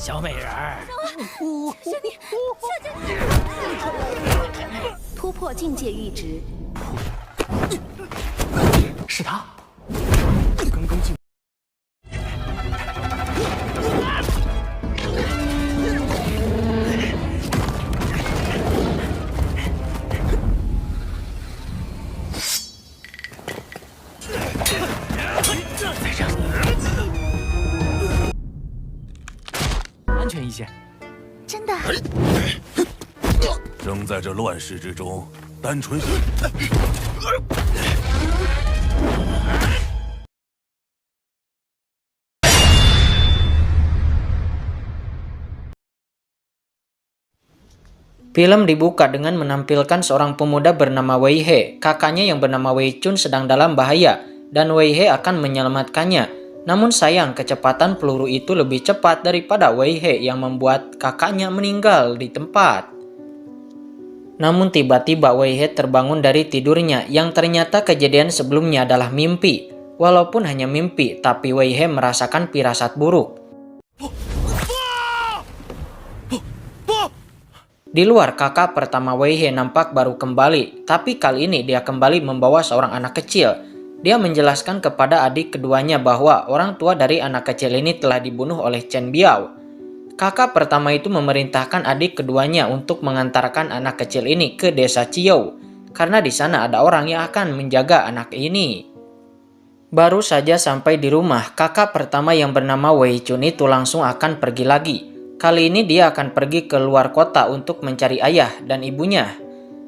小美人儿，是你，突破境界阈值。是他。刚刚进。在这儿，安全一些。真的。生在这乱世之中，单纯。Film dibuka dengan menampilkan seorang pemuda bernama Wei He. Kakaknya yang bernama Wei Chun sedang dalam bahaya, dan Wei He akan menyelamatkannya. Namun sayang, kecepatan peluru itu lebih cepat daripada Wei He yang membuat kakaknya meninggal di tempat. Namun tiba-tiba Wei He terbangun dari tidurnya yang ternyata kejadian sebelumnya adalah mimpi. Walaupun hanya mimpi, tapi Wei He merasakan firasat buruk. Di luar, kakak pertama Wei He nampak baru kembali, tapi kali ini dia kembali membawa seorang anak kecil. Dia menjelaskan kepada adik keduanya bahwa orang tua dari anak kecil ini telah dibunuh oleh Chen Biao. Kakak pertama itu memerintahkan adik keduanya untuk mengantarkan anak kecil ini ke desa Ciou, karena di sana ada orang yang akan menjaga anak ini. Baru saja sampai di rumah, kakak pertama yang bernama Wei Chun itu langsung akan pergi lagi. Kali ini dia akan pergi ke luar kota untuk mencari ayah dan ibunya.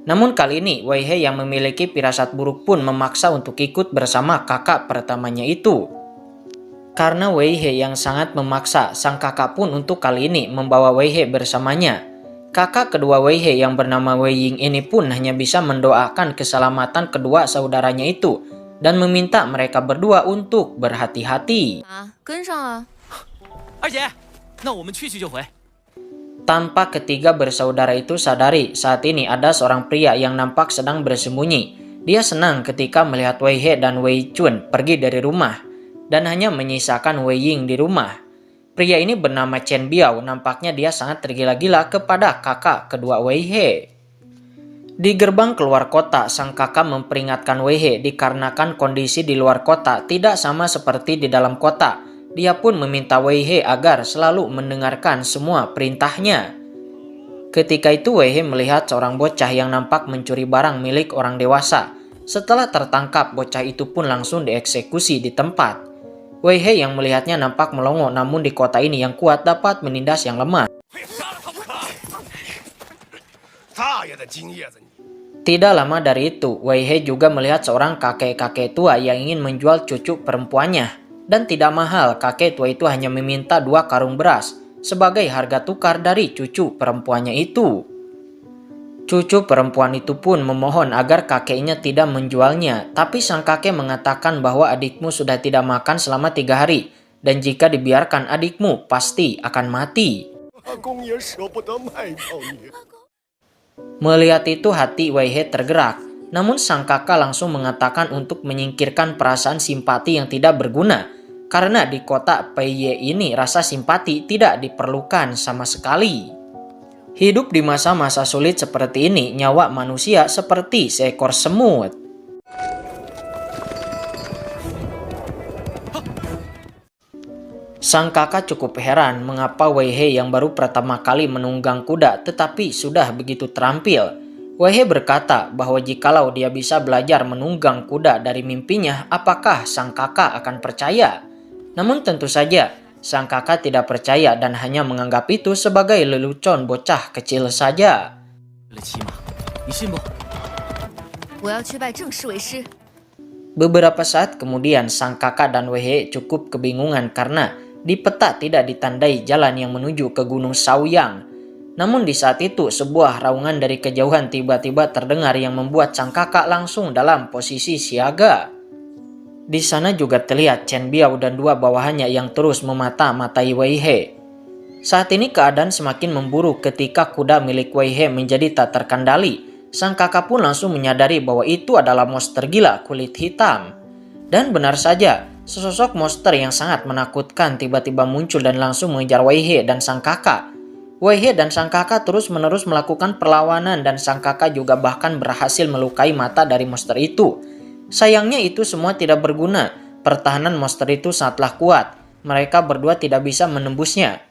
Namun kali ini Wei He yang memiliki firasat buruk pun memaksa untuk ikut bersama kakak pertamanya itu. Karena Wei He yang sangat memaksa, sang kakak pun untuk kali ini membawa Wei He bersamanya. Kakak kedua Wei He yang bernama Wei Ying ini pun hanya bisa mendoakan keselamatan kedua saudaranya itu dan meminta mereka berdua untuk berhati-hati. 跟上啊！二姐，那我们去就回。 Tanpa ketiga bersaudara itu sadari saat ini ada seorang pria yang nampak sedang bersembunyi. Dia senang ketika melihat Wei He dan Wei Chun pergi dari rumah dan hanya menyisakan Wei Ying di rumah. Pria ini bernama Chen Biao, nampaknya dia sangat tergila-gila kepada kakak kedua Wei He. Di gerbang keluar kota, sang kakak memperingatkan Wei He dikarenakan kondisi di luar kota tidak sama seperti di dalam kota. Dia pun meminta Wei He agar selalu mendengarkan semua perintahnya. Ketika itu Wei He melihat seorang bocah yang nampak mencuri barang milik orang dewasa. Setelah tertangkap, bocah itu pun langsung dieksekusi di tempat. Wei He yang melihatnya nampak melongo, namun di kota ini yang kuat dapat menindas yang lemah. Tidak lama dari itu, Wei He juga melihat seorang kakek-kakek tua yang ingin menjual cucu perempuannya. Dan tidak mahal, kakek tua itu hanya meminta 2 karung beras sebagai harga tukar dari cucu perempuannya itu. Cucu perempuan itu pun memohon agar kakeknya tidak menjualnya, tapi sang kakek mengatakan bahwa adikmu sudah tidak makan selama 3 hari, dan jika dibiarkan adikmu pasti akan mati. Melihat itu hati Wei He tergerak, namun sang kakak langsung mengatakan untuk menyingkirkan perasaan simpati yang tidak berguna. Karena di kota Peiye ini rasa simpati tidak diperlukan sama sekali. Hidup di masa-masa sulit seperti ini, nyawa manusia seperti seekor semut. Sang kakak cukup heran mengapa Wei He yang baru pertama kali menunggang kuda tetapi sudah begitu terampil. Wei He berkata bahwa jikalau dia bisa belajar menunggang kuda dari mimpinya, apakah sang kakak akan percaya? Namun tentu saja, sang kakak tidak percaya dan hanya menganggap itu sebagai lelucon bocah kecil saja. Beberapa saat kemudian, sang kakak dan Wei He cukup kebingungan karena di peta tidak ditandai jalan yang menuju ke Gunung Shaoyang. Namun di saat itu, sebuah raungan dari kejauhan tiba-tiba terdengar yang membuat sang kakak langsung dalam posisi siaga. Di sana juga terlihat Chen Biao dan 2 bawahannya yang terus memata-matai Wei He. Saat ini keadaan semakin memburuk ketika kuda milik Wei He menjadi tak terkendali. Sang kakak pun langsung menyadari bahwa itu adalah monster gila kulit hitam. Dan benar saja, Sesosok monster yang sangat menakutkan tiba-tiba muncul dan langsung mengejar Wei He dan sang kakak. Wei He dan sang kakak terus-menerus melakukan perlawanan dan sang kakak juga bahkan berhasil melukai mata dari monster itu. Sayangnya itu semua tidak berguna. Pertahanan monster itu sangatlah kuat. Mereka berdua tidak bisa menembusnya.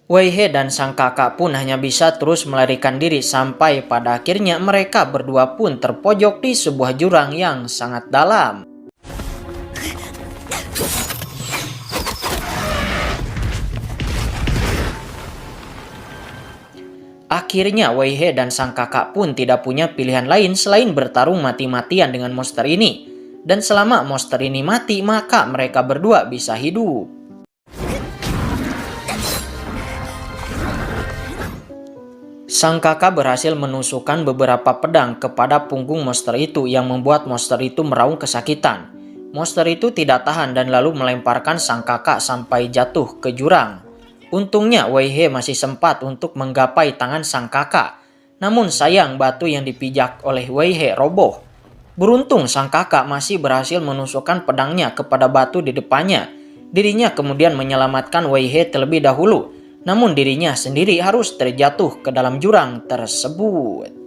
Wei He dan sang kakak pun hanya bisa terus melarikan diri sampai pada akhirnya mereka berdua pun terpojok di sebuah jurang yang sangat dalam. Akhirnya Wei He dan sang kakak pun tidak punya pilihan lain selain bertarung mati-matian dengan monster ini. Dan selama monster ini mati, maka mereka berdua bisa hidup. Sang kakak berhasil menusukkan beberapa pedang kepada punggung monster itu yang membuat monster itu meraung kesakitan. Monster itu tidak tahan dan lalu melemparkan sang kakak sampai jatuh ke jurang. Untungnya Wei He masih sempat untuk menggapai tangan sang kakak. Namun sayang batu yang dipijak oleh Wei He roboh. Beruntung sang kakak masih berhasil menusukkan pedangnya kepada batu di depannya. Dirinya kemudian menyelamatkan Wei He terlebih dahulu. Namun dirinya sendiri harus terjatuh ke dalam jurang tersebut.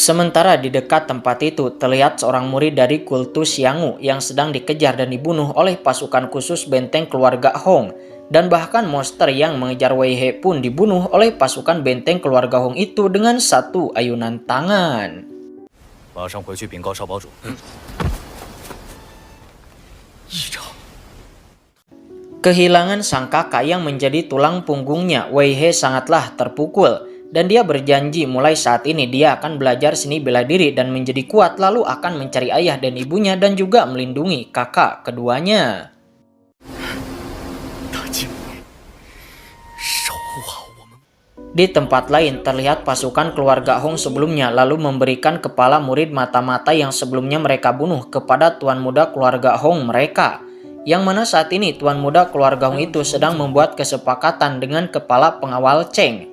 Sementara di dekat tempat itu terlihat seorang murid dari kultus Xianghu yang sedang dikejar dan dibunuh oleh pasukan khusus benteng keluarga Hong. Dan bahkan monster yang mengejar Wei He pun dibunuh oleh pasukan benteng keluarga Hong itu dengan satu ayunan tangan. Kehilangan sang kakak yang menjadi tulang punggungnya, Wei He sangatlah terpukul. Dan dia berjanji mulai saat ini dia akan belajar seni bela diri dan menjadi kuat lalu akan mencari ayah dan ibunya dan juga melindungi kakak keduanya. Di tempat lain terlihat pasukan keluarga Hong sebelumnya lalu memberikan kepala murid mata-mata yang sebelumnya mereka bunuh kepada tuan muda keluarga Hong mereka. Yang mana saat ini tuan muda keluarga Hong itu sedang membuat kesepakatan dengan kepala pengawal Cheng.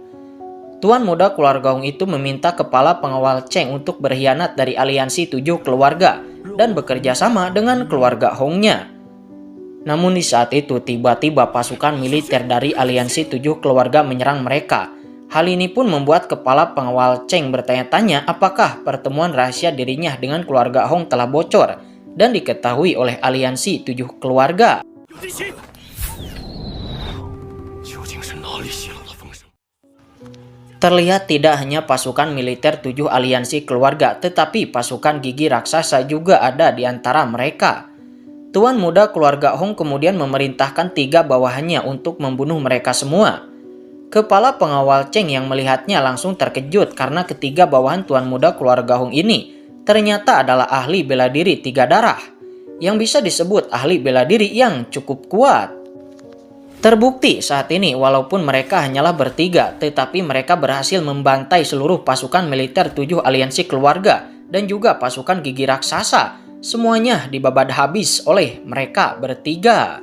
Tuan muda keluarga Hong itu meminta kepala pengawal Cheng untuk berkhianat dari aliansi 7 keluarga dan bekerja sama dengan keluarga Hongnya. Namun di saat itu tiba-tiba pasukan militer dari aliansi 7 keluarga menyerang mereka. Hal ini pun membuat kepala pengawal Cheng bertanya-tanya apakah pertemuan rahasia dirinya dengan keluarga Hong telah bocor dan diketahui oleh aliansi 7 keluarga. Terlihat tidak hanya pasukan militer 7 aliansi keluarga, tetapi pasukan gigi raksasa juga ada di antara mereka. Tuan muda keluarga Hong kemudian memerintahkan 3 bawahannya untuk membunuh mereka semua. Kepala pengawal Cheng yang melihatnya langsung terkejut karena ketiga bawahan tuan muda keluarga Hong ini ternyata adalah ahli bela diri 3 darah, yang bisa disebut ahli bela diri yang cukup kuat. Terbukti saat ini walaupun mereka hanyalah bertiga, tetapi mereka berhasil membantai seluruh pasukan militer 7 aliansi keluarga dan juga pasukan gigi raksasa. Semuanya dibabat habis oleh mereka bertiga.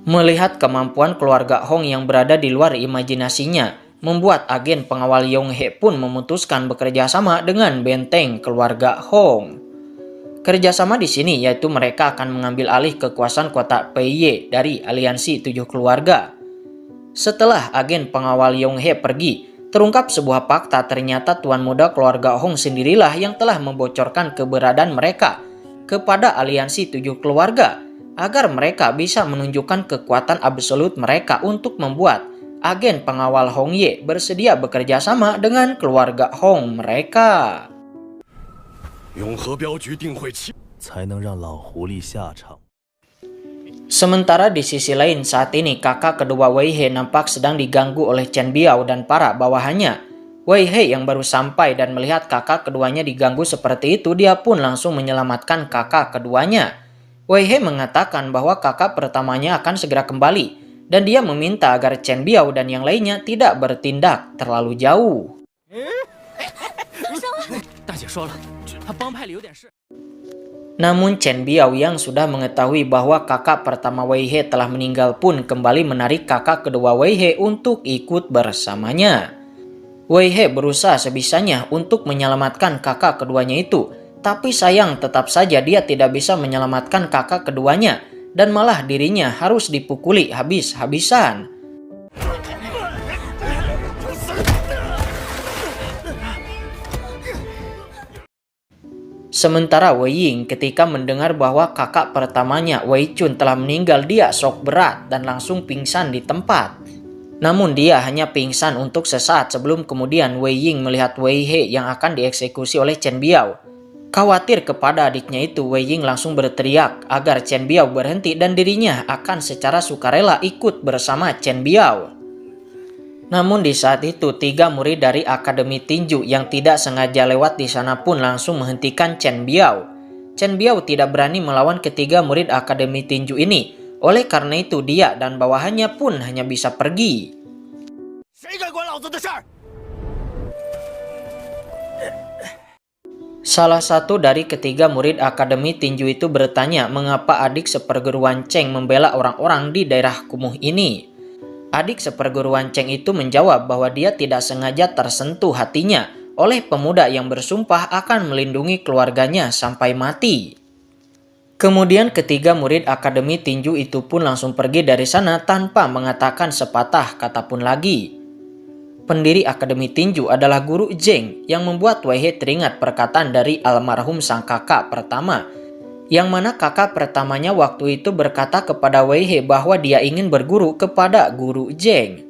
Melihat kemampuan keluarga Hong yang berada di luar imajinasinya, membuat agen pengawal Yong He pun memutuskan bekerja sama dengan benteng keluarga Hong. Kerjasama di sini yaitu mereka akan mengambil alih kekuasaan kota Peiye dari aliansi 7 keluarga. Setelah agen pengawal Yong He pergi, terungkap sebuah fakta ternyata tuan muda keluarga Hong sendirilah yang telah membocorkan keberadaan mereka kepada aliansi 7 keluarga agar mereka bisa menunjukkan kekuatan absolut mereka untuk membuat agen pengawal Hong Ye bersedia bekerja sama dengan keluarga Hong mereka. Sementara di sisi lain saat ini kakak kedua Wei He nampak sedang diganggu oleh Chen Biao dan para bawahannya. Wei He yang baru sampai dan melihat kakak keduanya diganggu seperti itu, dia pun langsung menyelamatkan kakak keduanya. Wei He mengatakan bahwa kakak pertamanya akan segera kembali. Dan dia meminta agar Chen Biao dan yang lainnya tidak bertindak terlalu jauh. Namun Chen Biao yang sudah mengetahui bahwa kakak pertama Wei He telah meninggal pun kembali menarik kakak kedua Wei He untuk ikut bersamanya. Wei He berusaha sebisanya untuk menyelamatkan kakak keduanya itu, tapi sayang tetap saja dia tidak bisa menyelamatkan kakak keduanya dan malah dirinya harus dipukuli habis-habisan. Sementara Wei Ying ketika mendengar bahwa kakak pertamanya Wei Chun telah meninggal, dia shock berat dan langsung pingsan di tempat. Namun dia hanya pingsan untuk sesaat sebelum kemudian Wei Ying melihat Wei He yang akan dieksekusi oleh Chen Biao. Khawatir kepada adiknya itu, Wei Ying langsung berteriak agar Chen Biao berhenti dan dirinya akan secara sukarela ikut bersama Chen Biao. Namun di saat itu 3 murid dari Akademi Tinju yang tidak sengaja lewat di sana pun langsung menghentikan Chen Biao. Chen Biao tidak berani melawan ketiga murid Akademi Tinju ini. Oleh karena itu dia dan bawahannya pun hanya bisa pergi. Salah satu dari ketiga murid Akademi Tinju itu bertanya mengapa adik seperguruan Cheng membela orang-orang di daerah kumuh ini. Adik seperguruan Cheng itu menjawab bahwa dia tidak sengaja tersentuh hatinya oleh pemuda yang bersumpah akan melindungi keluarganya sampai mati. Kemudian ketiga murid Akademi Tinju itu pun langsung pergi dari sana tanpa mengatakan sepatah kata pun lagi. Pendiri Akademi Tinju adalah Guru Zheng yang membuat Wei He teringat perkataan dari almarhum sang kakak pertama, yang mana kakak pertamanya waktu itu berkata kepada Wei He bahwa dia ingin berguru kepada Guru Zheng.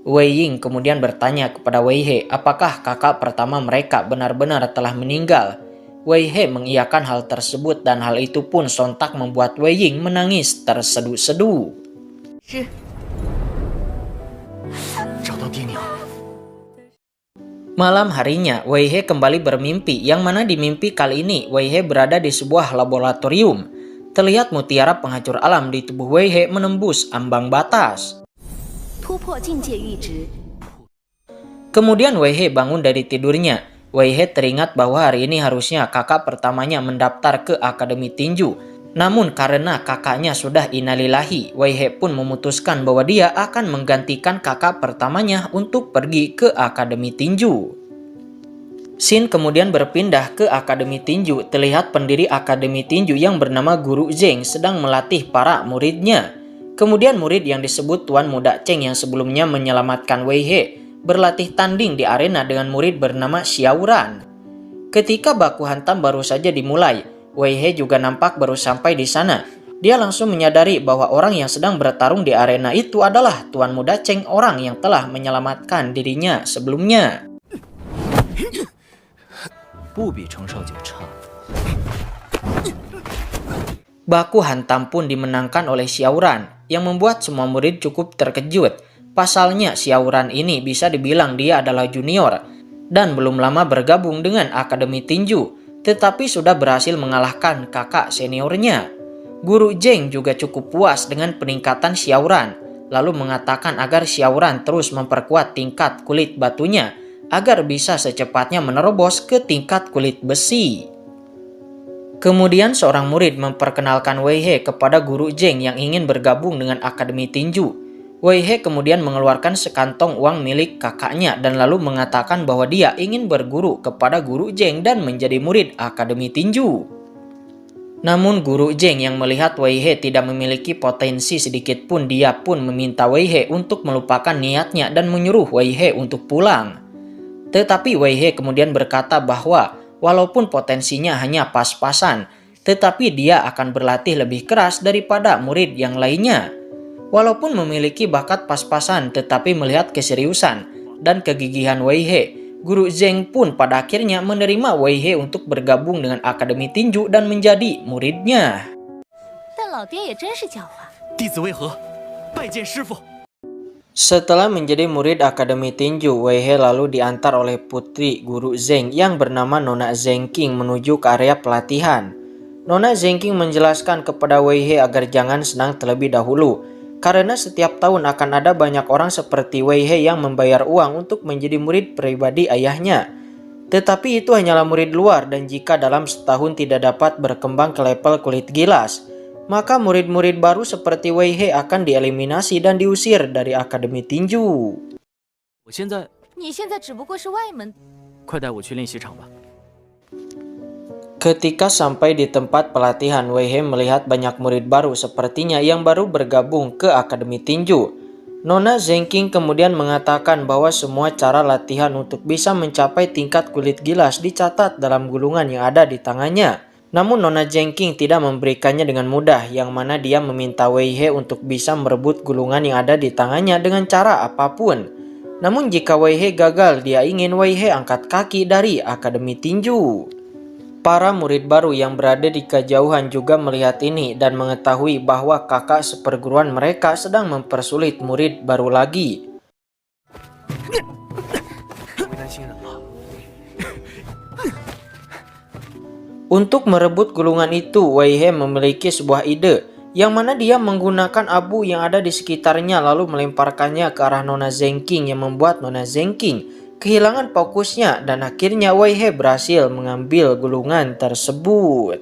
Wei Ying kemudian bertanya kepada Wei He apakah kakak pertama mereka benar-benar telah meninggal. Wei He mengiyakan hal tersebut dan hal itu pun sontak membuat Wei Ying menangis tersedu-sedu. Malam harinya, Wei He kembali bermimpi, yang mana di mimpi kali ini Wei He berada di sebuah laboratorium. Terlihat mutiara penghancur alam di tubuh Wei He menembus ambang batas. Kemudian Wei He bangun dari tidurnya. Wei He teringat bahwa hari ini harusnya kakak pertamanya mendaftar ke Akademi Tinju. Namun karena kakaknya sudah innalillahi, Wei He pun memutuskan bahwa dia akan menggantikan kakak pertamanya untuk pergi ke Akademi Tinju. Scene kemudian berpindah ke Akademi Tinju. Terlihat pendiri Akademi Tinju yang bernama Guru Zheng sedang melatih para muridnya. Kemudian murid yang disebut Tuan Muda Cheng yang sebelumnya menyelamatkan Wei He berlatih tanding di arena dengan murid bernama Xiaoran. Ketika baku hantam baru saja dimulai, Wei He juga nampak baru sampai di sana. Dia langsung menyadari bahwa orang yang sedang bertarung di arena itu adalah Tuan Muda Cheng, orang yang telah menyelamatkan dirinya sebelumnya. Baku hantam pun dimenangkan oleh Xiaoran yang membuat semua murid cukup terkejut. Pasalnya Xiaoran ini bisa dibilang dia adalah junior dan belum lama bergabung dengan Akademi Tinju, tetapi sudah berhasil mengalahkan kakak seniornya. Guru Zheng juga cukup puas dengan peningkatan Xiaoran, lalu mengatakan agar Xiaoran terus memperkuat tingkat kulit batunya agar bisa secepatnya menerobos ke tingkat kulit besi. Kemudian seorang murid memperkenalkan Wei He kepada Guru Zheng yang ingin bergabung dengan Akademi Tinju. Wei He kemudian mengeluarkan sekantong uang milik kakaknya dan lalu mengatakan bahwa dia ingin berguru kepada Guru Zheng dan menjadi murid Akademi Tinju. Namun Guru Zheng yang melihat Wei He tidak memiliki potensi sedikit pun, dia pun meminta Wei He untuk melupakan niatnya dan menyuruh Wei He untuk pulang. Tetapi Wei He kemudian berkata bahwa walaupun potensinya hanya pas-pasan, tetapi dia akan berlatih lebih keras daripada murid yang lainnya. Walaupun memiliki bakat pas-pasan, tetapi melihat keseriusan dan kegigihan Wei He, Guru Zheng pun pada akhirnya menerima Wei He untuk bergabung dengan Akademi Tinju dan menjadi muridnya. Setelah menjadi murid Akademi Tinju, Wei He lalu diantar oleh putri Guru Zheng yang bernama Nona Zheng Qing menuju ke area pelatihan. Nona Zheng Qing menjelaskan kepada Wei He agar jangan senang terlebih dahulu, karena setiap tahun akan ada banyak orang seperti Wei He yang membayar uang untuk menjadi murid pribadi ayahnya. Tetapi itu hanyalah murid luar dan jika dalam setahun tidak dapat berkembang ke level kulit gilas, maka murid-murid baru seperti Wei He akan dieliminasi dan diusir dari Akademi Tinju. 我现在你现在只不过是外门。快带我去练习场吧。 Ketika sampai di tempat pelatihan, Wei He melihat banyak murid baru sepertinya yang baru bergabung ke Akademi Tinju. Nona Zengking kemudian mengatakan bahwa semua cara latihan untuk bisa mencapai tingkat kulit gilas dicatat dalam gulungan yang ada di tangannya. Namun Nona Zengking tidak memberikannya dengan mudah, yang mana dia meminta Wei He untuk bisa merebut gulungan yang ada di tangannya dengan cara apapun. Namun jika Wei He gagal, dia ingin Wei He angkat kaki dari Akademi Tinju. Para murid baru yang berada di kejauhan juga melihat ini dan mengetahui bahwa kakak seperguruan mereka sedang mempersulit murid baru lagi. Untuk merebut gulungan itu, Wei He memiliki sebuah ide, yang mana dia menggunakan abu yang ada di sekitarnya lalu melemparkannya ke arah Nona Zengking yang membuat Nona Zengking kehilangan fokusnya dan akhirnya Wei He berhasil mengambil gulungan tersebut.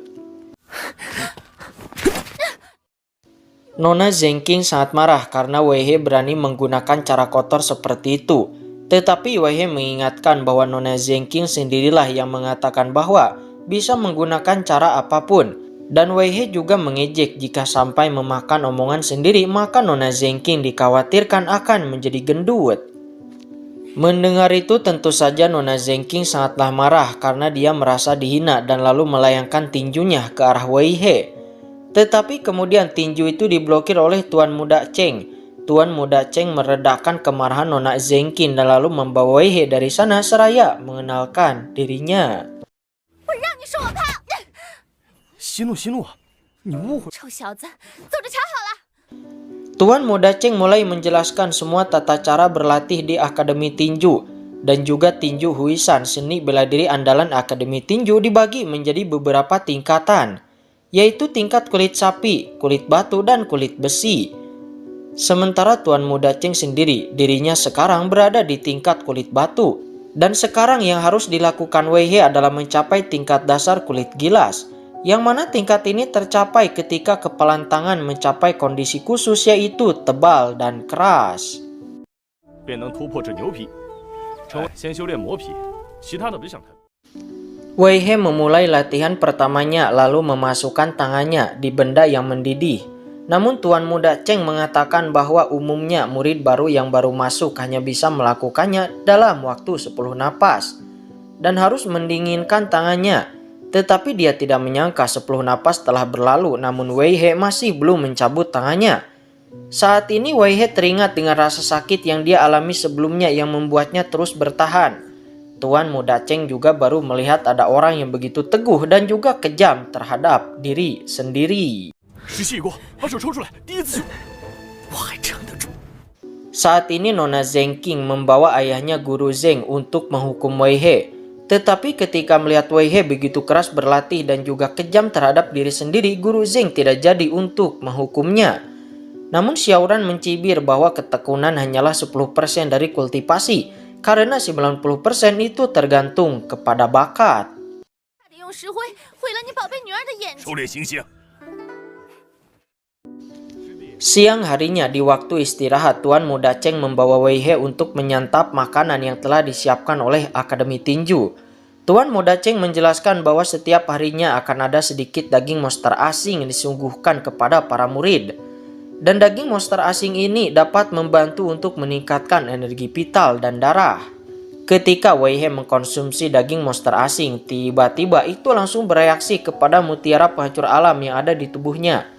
Nona Zengking sangat marah karena Wei He berani menggunakan cara kotor seperti itu. Tetapi Wei He mengingatkan bahwa Nona Zengking sendirilah yang mengatakan bahwa bisa menggunakan cara apapun. Dan Wei He juga mengejek jika sampai memakan omongan sendiri maka Nona Zengking dikhawatirkan akan menjadi gendut. Mendengar itu tentu saja Nona Zengking sangatlah marah karena dia merasa dihina dan lalu melayangkan tinjunya ke arah Wei He. Tetapi kemudian tinju itu diblokir oleh Tuan Muda Cheng. Tuan Muda Cheng meredakan kemarahan Nona Zengking dan lalu membawa Wei He dari sana seraya mengenalkan dirinya. 息怒息怒，你误会。臭小子，走着瞧好了。 Tuan Muda Cheng mulai menjelaskan semua tata cara berlatih di Akademi Tinju dan juga tinju Huisan, seni bela diri andalan Akademi Tinju dibagi menjadi beberapa tingkatan, yaitu tingkat kulit sapi, kulit batu, dan kulit besi. Sementara Tuan Muda Cheng sendiri, dirinya sekarang berada di tingkat kulit batu, dan sekarang yang harus dilakukan Wei He adalah mencapai tingkat dasar kulit gilas, yang mana tingkat ini tercapai ketika kepalan tangan mencapai kondisi khusus yaitu tebal dan keras. 便能突破至牛皮，先修炼魔皮，其他的别想太多。 Wei He memulai latihan pertamanya lalu memasukkan tangannya di benda yang mendidih. Namun Tuan Muda Cheng mengatakan bahwa umumnya murid baru yang baru masuk hanya bisa melakukannya dalam waktu 10 napas dan harus mendinginkan tangannya. Tetapi dia tidak menyangka 10 napas telah berlalu namun Wei He masih belum mencabut tangannya. Saat ini Wei He teringat dengan rasa sakit yang dia alami sebelumnya yang membuatnya terus bertahan. Tuan Muda Cheng juga baru melihat ada orang yang begitu teguh dan juga kejam terhadap diri sendiri. Saat ini Nona Zengking membawa ayahnya Guru Zeng untuk menghukum Wei He. Tetapi ketika melihat Wei He begitu keras berlatih dan juga kejam terhadap diri sendiri, Guru Zeng tidak jadi untuk menghukumnya. Namun Xiaoran mencibir bahwa ketekunan hanyalah 10% dari kultivasi, karena 90% itu tergantung kepada bakat. Siang harinya di waktu istirahat, Tuan Muda Cheng membawa Wei He untuk menyantap makanan yang telah disiapkan oleh Akademi Tinju. Tuan Muda Cheng menjelaskan bahwa setiap harinya akan ada sedikit daging monster asing yang disuguhkan kepada para murid. Dan daging monster asing ini dapat membantu untuk meningkatkan energi vital dan darah. Ketika Wei He mengkonsumsi daging monster asing, tiba-tiba itu langsung bereaksi kepada mutiara penghancur alam yang ada di tubuhnya.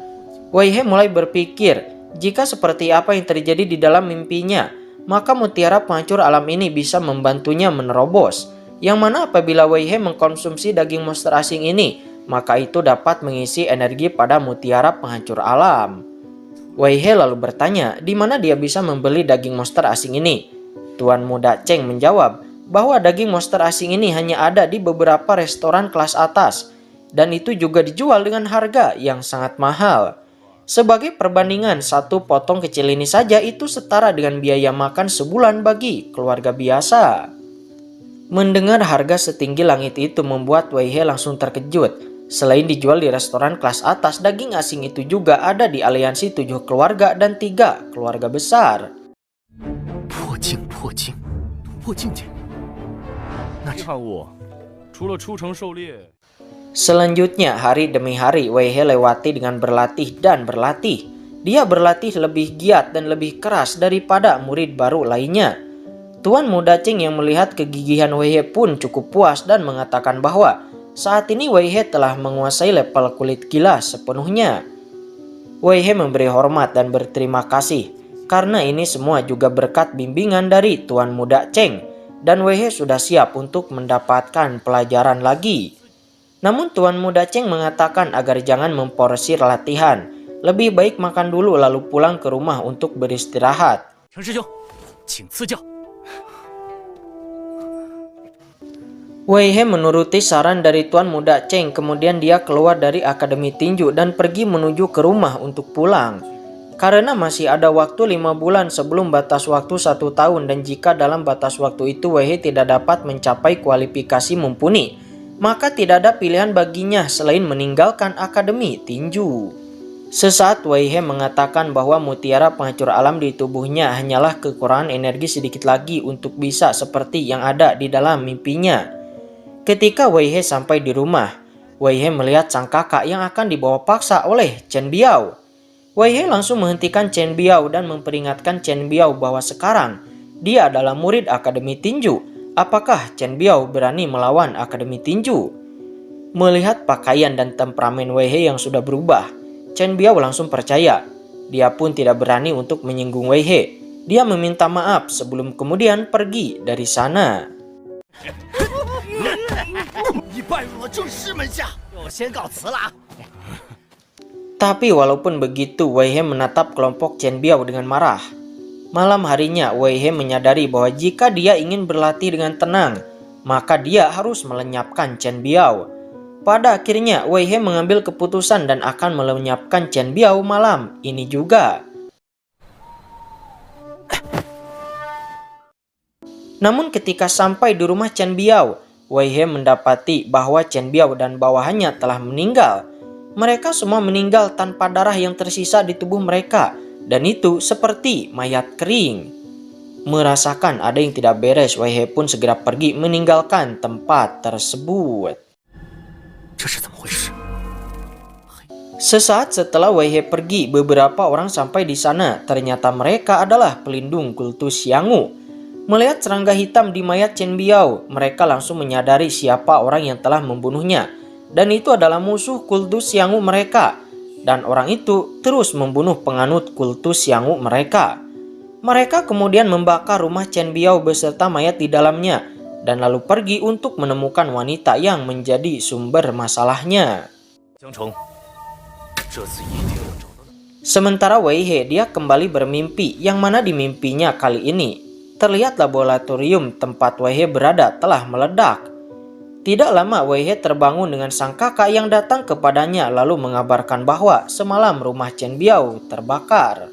Wei He mulai berpikir, jika seperti apa yang terjadi di dalam mimpinya, maka mutiara penghancur alam ini bisa membantunya menerobos. Yang mana apabila Wei He mengkonsumsi daging monster asing ini, maka itu dapat mengisi energi pada mutiara penghancur alam. Wei He lalu bertanya, di mana dia bisa membeli daging monster asing ini? Tuan Muda Cheng menjawab bahwa daging monster asing ini hanya ada di beberapa restoran kelas atas, dan itu juga dijual dengan harga yang sangat mahal. Sebagai perbandingan, satu potong kecil ini saja itu setara dengan biaya makan sebulan bagi keluarga biasa. Mendengar harga setinggi langit itu membuat Wei He langsung terkejut. Selain dijual di restoran kelas atas, daging asing itu juga ada di aliansi 7 keluarga dan 3 keluarga besar. 破境，突破境界。那遗憾物，除了出城狩猎。 Selanjutnya, hari demi hari Wei He lewati dengan berlatih dan berlatih. Dia berlatih lebih giat dan lebih keras daripada murid baru lainnya. Tuan Muda Cheng yang melihat kegigihan Wei He pun cukup puas dan mengatakan bahwa saat ini Wei He telah menguasai level kulit gila sepenuhnya. Wei He memberi hormat dan berterima kasih karena ini semua juga berkat bimbingan dari Tuan Muda Cheng, dan Wei He sudah siap untuk mendapatkan pelajaran lagi. Namun Tuan Muda Cheng mengatakan agar jangan memporsir latihan. Lebih baik makan dulu lalu pulang ke rumah untuk beristirahat. 陈师兄，请赐教。 Wei He menuruti saran dari Tuan Muda Cheng, kemudian dia keluar dari Akademi Tinju dan pergi menuju ke rumah untuk pulang. Karena masih ada waktu 5 bulan sebelum batas waktu 1 tahun, dan jika dalam batas waktu itu Wei He tidak dapat mencapai kualifikasi mumpuni, maka tidak ada pilihan baginya selain meninggalkan Akademi Tinju. Sesaat Wei He mengatakan bahwa mutiara penghancur alam di tubuhnya hanyalah kekurangan energi sedikit lagi untuk bisa seperti yang ada di dalam mimpinya. Ketika Wei He sampai di rumah, Wei He melihat sang kakak yang akan dibawa paksa oleh Chen Biao. Wei He langsung menghentikan Chen Biao dan memperingatkan Chen Biao bahwa sekarang dia adalah murid Akademi Tinju. Apakah Chen Biao berani melawan Akademi Tinju? Melihat pakaian dan temperamen Wei He yang sudah berubah, Chen Biao langsung percaya. Dia pun tidak berani untuk menyinggung Wei He. Dia meminta maaf sebelum kemudian pergi dari sana. Tapi walaupun begitu, Wei He menatap kelompok Chen Biao dengan marah. Malam harinya, Wei He menyadari bahwa jika dia ingin berlatih dengan tenang, maka dia harus melenyapkan Chen Biao. Pada akhirnya, Wei He mengambil keputusan dan akan melenyapkan Chen Biao malam ini juga. Namun ketika sampai di rumah Chen Biao, Wei He mendapati bahwa Chen Biao dan bawahannya telah meninggal. Mereka semua meninggal tanpa darah yang tersisa di tubuh mereka. Dan itu seperti mayat kering. Merasakan ada yang tidak beres, Wei He pun segera pergi meninggalkan tempat tersebut. Sesaat setelah Wei He pergi, beberapa orang sampai di sana. Ternyata mereka adalah pelindung kultus Xianghu. Melihat serangga hitam di mayat Chen Biao, mereka langsung menyadari siapa orang yang telah membunuhnya. Dan itu adalah musuh kultus Xianghu mereka. Dan orang itu terus membunuh penganut kultus Xianghu mereka. Mereka kemudian membakar rumah Chen Biao beserta mayat di dalamnya dan lalu pergi untuk menemukan wanita yang menjadi sumber masalahnya. Sementara Wei He, dia kembali bermimpi, yang mana di mimpinya kali ini terlihat laboratorium tempat Wei He berada telah meledak. Tidak lama Wei He terbangun dengan sang kakak yang datang kepadanya lalu mengabarkan bahwa semalam rumah Chen Biao terbakar.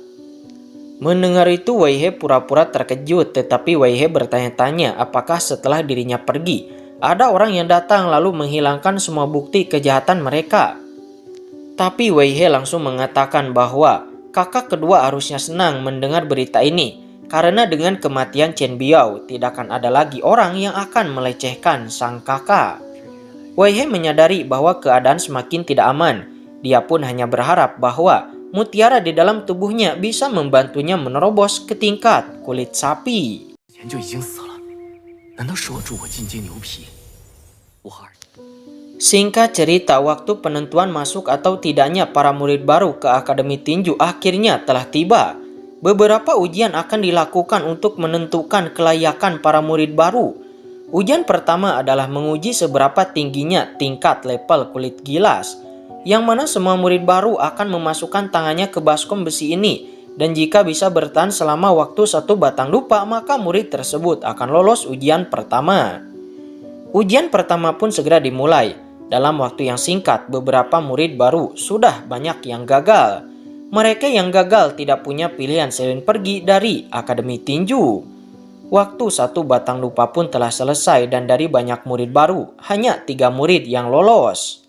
Mendengar itu Wei He pura-pura terkejut, tetapi Wei He bertanya-tanya apakah setelah dirinya pergi ada orang yang datang lalu menghilangkan semua bukti kejahatan mereka. Tapi Wei He langsung mengatakan bahwa kakak kedua harusnya senang mendengar berita ini. Karena dengan kematian Chen Biao, tidak akan ada lagi orang yang akan melecehkan sang kakak. Wei He menyadari bahwa keadaan semakin tidak aman. Dia pun hanya berharap bahwa mutiara di dalam tubuhnya bisa membantunya menerobos ke tingkat kulit sapi. Singkat cerita, waktu penentuan masuk atau tidaknya para murid baru ke Akademi Tinju akhirnya telah tiba. Beberapa ujian akan dilakukan untuk menentukan kelayakan para murid baru. Ujian pertama adalah menguji seberapa tingginya tingkat level kulit gilas, yang mana semua murid baru akan memasukkan tangannya ke baskom besi ini, dan jika bisa bertahan selama waktu 1 batang dupa, maka murid tersebut akan lolos ujian pertama. Ujian pertama pun segera dimulai. Dalam waktu yang singkat, beberapa murid baru sudah banyak yang gagal. Mereka yang gagal tidak punya pilihan selain pergi dari Akademi Tinju. Waktu satu batang lupa pun telah selesai dan dari banyak murid baru, hanya 3 murid yang lolos.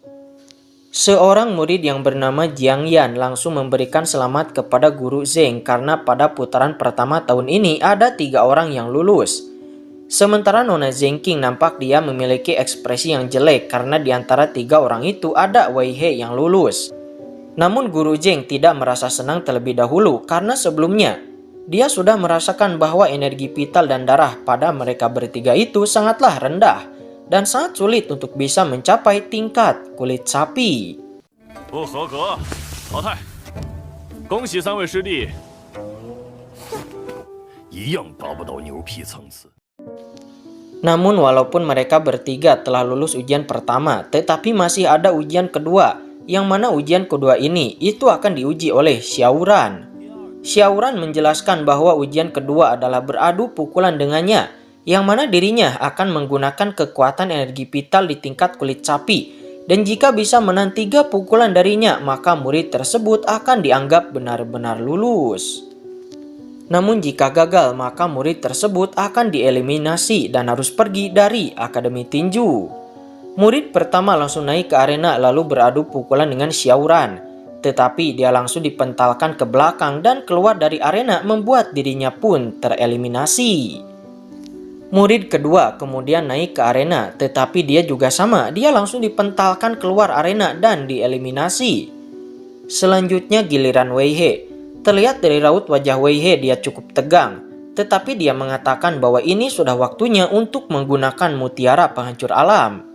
Seorang murid yang bernama Jiang Yan langsung memberikan selamat kepada Guru Zeng karena pada putaran pertama tahun ini ada 3 orang yang lulus. Sementara Nona Zengking nampak dia memiliki ekspresi yang jelek karena di antara 3 orang itu ada Wei He yang lulus. Namun Guru Zeng tidak merasa senang terlebih dahulu karena sebelumnya dia sudah merasakan bahwa energi vital dan darah pada mereka bertiga itu sangatlah rendah dan sangat sulit untuk bisa mencapai tingkat kulit sapi. 不合格，淘汰。恭喜3位师弟，一样达不到牛皮层次。 Namun walaupun mereka bertiga telah lulus ujian pertama, tetapi masih ada ujian kedua, yang mana ujian kedua ini itu akan diuji oleh Xiaoran. Xiaoran menjelaskan bahwa ujian kedua adalah beradu pukulan dengannya, yang mana dirinya akan menggunakan kekuatan energi vital di tingkat kulit sapi, dan jika bisa menang 3 pukulan darinya, maka murid tersebut akan dianggap benar-benar lulus. Namun jika gagal, maka murid tersebut akan dieliminasi dan harus pergi dari Akademi Tinju. Murid pertama langsung naik ke arena lalu beradu pukulan dengan Xiaoran, tetapi dia langsung dipentalkan ke belakang dan keluar dari arena membuat dirinya pun tereliminasi. Murid kedua kemudian naik ke arena, tetapi dia juga sama, dia langsung dipentalkan keluar arena dan dieliminasi. Selanjutnya giliran Wei He. Terlihat dari raut wajah Wei He dia cukup tegang, tetapi dia mengatakan bahwa ini sudah waktunya untuk menggunakan mutiara penghancur alam.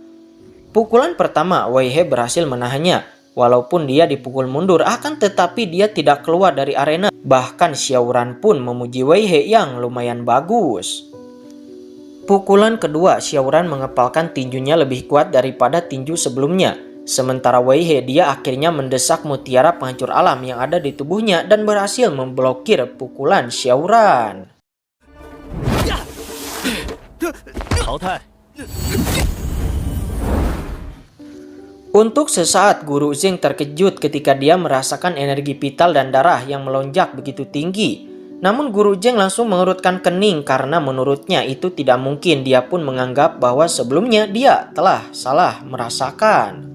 Pukulan pertama Wei He berhasil menahannya, walaupun dia dipukul mundur akan tetapi dia tidak keluar dari arena. Bahkan Xiaoran pun memuji Wei He yang lumayan bagus. Pukulan kedua, Xiaoran mengepalkan tinjunya lebih kuat daripada tinju sebelumnya. Sementara Wei He dia akhirnya mendesak mutiara penghancur alam yang ada di tubuhnya dan berhasil memblokir pukulan Xiaoran. 淘汰。 Untuk sesaat Guru Zeng terkejut ketika dia merasakan energi vital dan darah yang melonjak begitu tinggi. Namun Guru Zeng langsung mengerutkan kening karena menurutnya itu tidak mungkin, dia pun menganggap bahwa sebelumnya dia telah salah merasakan.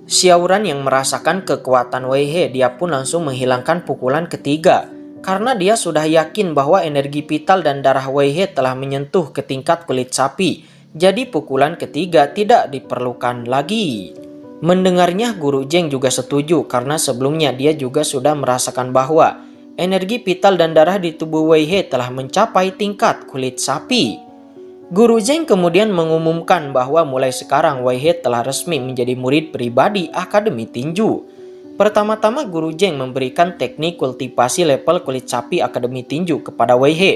Xiaoran yang merasakan kekuatan Wei He dia pun langsung menghilangkan pukulan ketiga karena dia sudah yakin bahwa energi vital dan darah Wei He telah menyentuh ke tingkat kulit sapi. Jadi pukulan ketiga tidak diperlukan lagi. Mendengarnya Guru Zeng juga setuju karena sebelumnya dia juga sudah merasakan bahwa energi vital dan darah di tubuh Wei He telah mencapai tingkat kulit sapi. Guru Zeng kemudian mengumumkan bahwa mulai sekarang Wei He telah resmi menjadi murid pribadi Akademi Tinju. Pertama-tama Guru Zeng memberikan teknik kultivasi level kulit sapi Akademi Tinju kepada Wei He.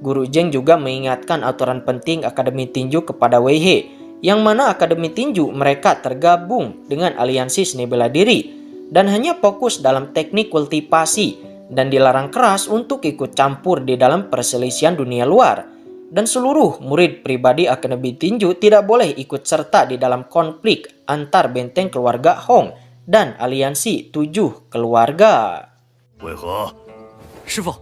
Guru Zeng juga mengingatkan aturan penting Akademi Tinju kepada Wei He, yang mana Akademi Tinju mereka tergabung dengan aliansi seni bela diri dan hanya fokus dalam teknik kultivasi dan dilarang keras untuk ikut campur di dalam perselisihan dunia luar. Dan seluruh murid pribadi Akademi Tinju tidak boleh ikut serta di dalam konflik antar benteng keluarga Hong dan aliansi 7 keluarga. 为何？师傅，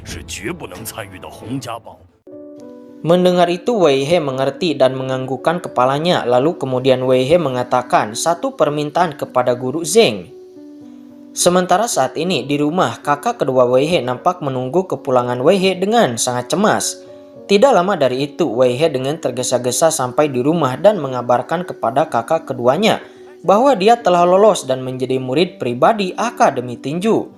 是绝不能参与的洪家堡。 Mendengar itu Wei He mengerti dan menganggukkan kepalanya. Lalu kemudian Wei He mengatakan satu permintaan kepada Guru Zeng. Sementara saat ini di rumah, kakak kedua Wei He nampak menunggu kepulangan Wei He dengan sangat cemas. Tidak lama dari itu, Wei He dengan tergesa-gesa sampai di rumah dan mengabarkan kepada kakak keduanya bahwa dia telah lolos dan menjadi murid pribadi Akademi Tinju.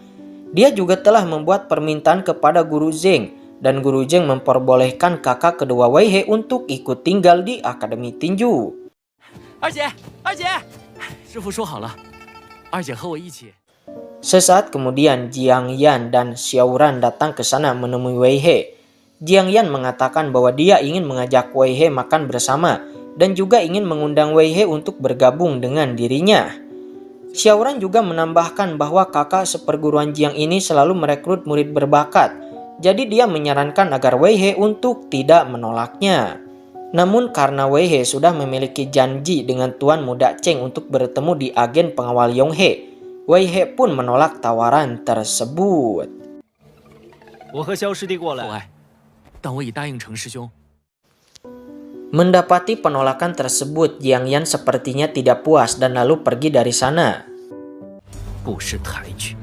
Dia juga telah membuat permintaan kepada Guru Zeng dan Guru Zeng memperbolehkan kakak kedua Wei He untuk ikut tinggal di Akademi Tinju. 二姐，二姐，师傅说好了，二姐和我一起。 Sesaat kemudian Jiang Yan dan Xiaoran datang ke sana menemui Wei He. Jiang Yan mengatakan bahwa dia ingin mengajak Wei He makan bersama dan juga ingin mengundang Wei He untuk bergabung dengan dirinya. Xiaoran juga menambahkan bahwa kakak seperguruan Jiang ini selalu merekrut murid berbakat. Jadi dia menyarankan agar Wei He untuk tidak menolaknya. Namun karena Wei He sudah memiliki janji dengan Tuan Muda Cheng untuk bertemu di agen pengawal Yong He, Wei He pun menolak tawaran tersebut. 我和萧师弟过来。父爱，但我已答应程师兄。 Mendapati penolakan tersebut, Jiang Yan sepertinya tidak puas dan lalu pergi dari sana. 不识抬举。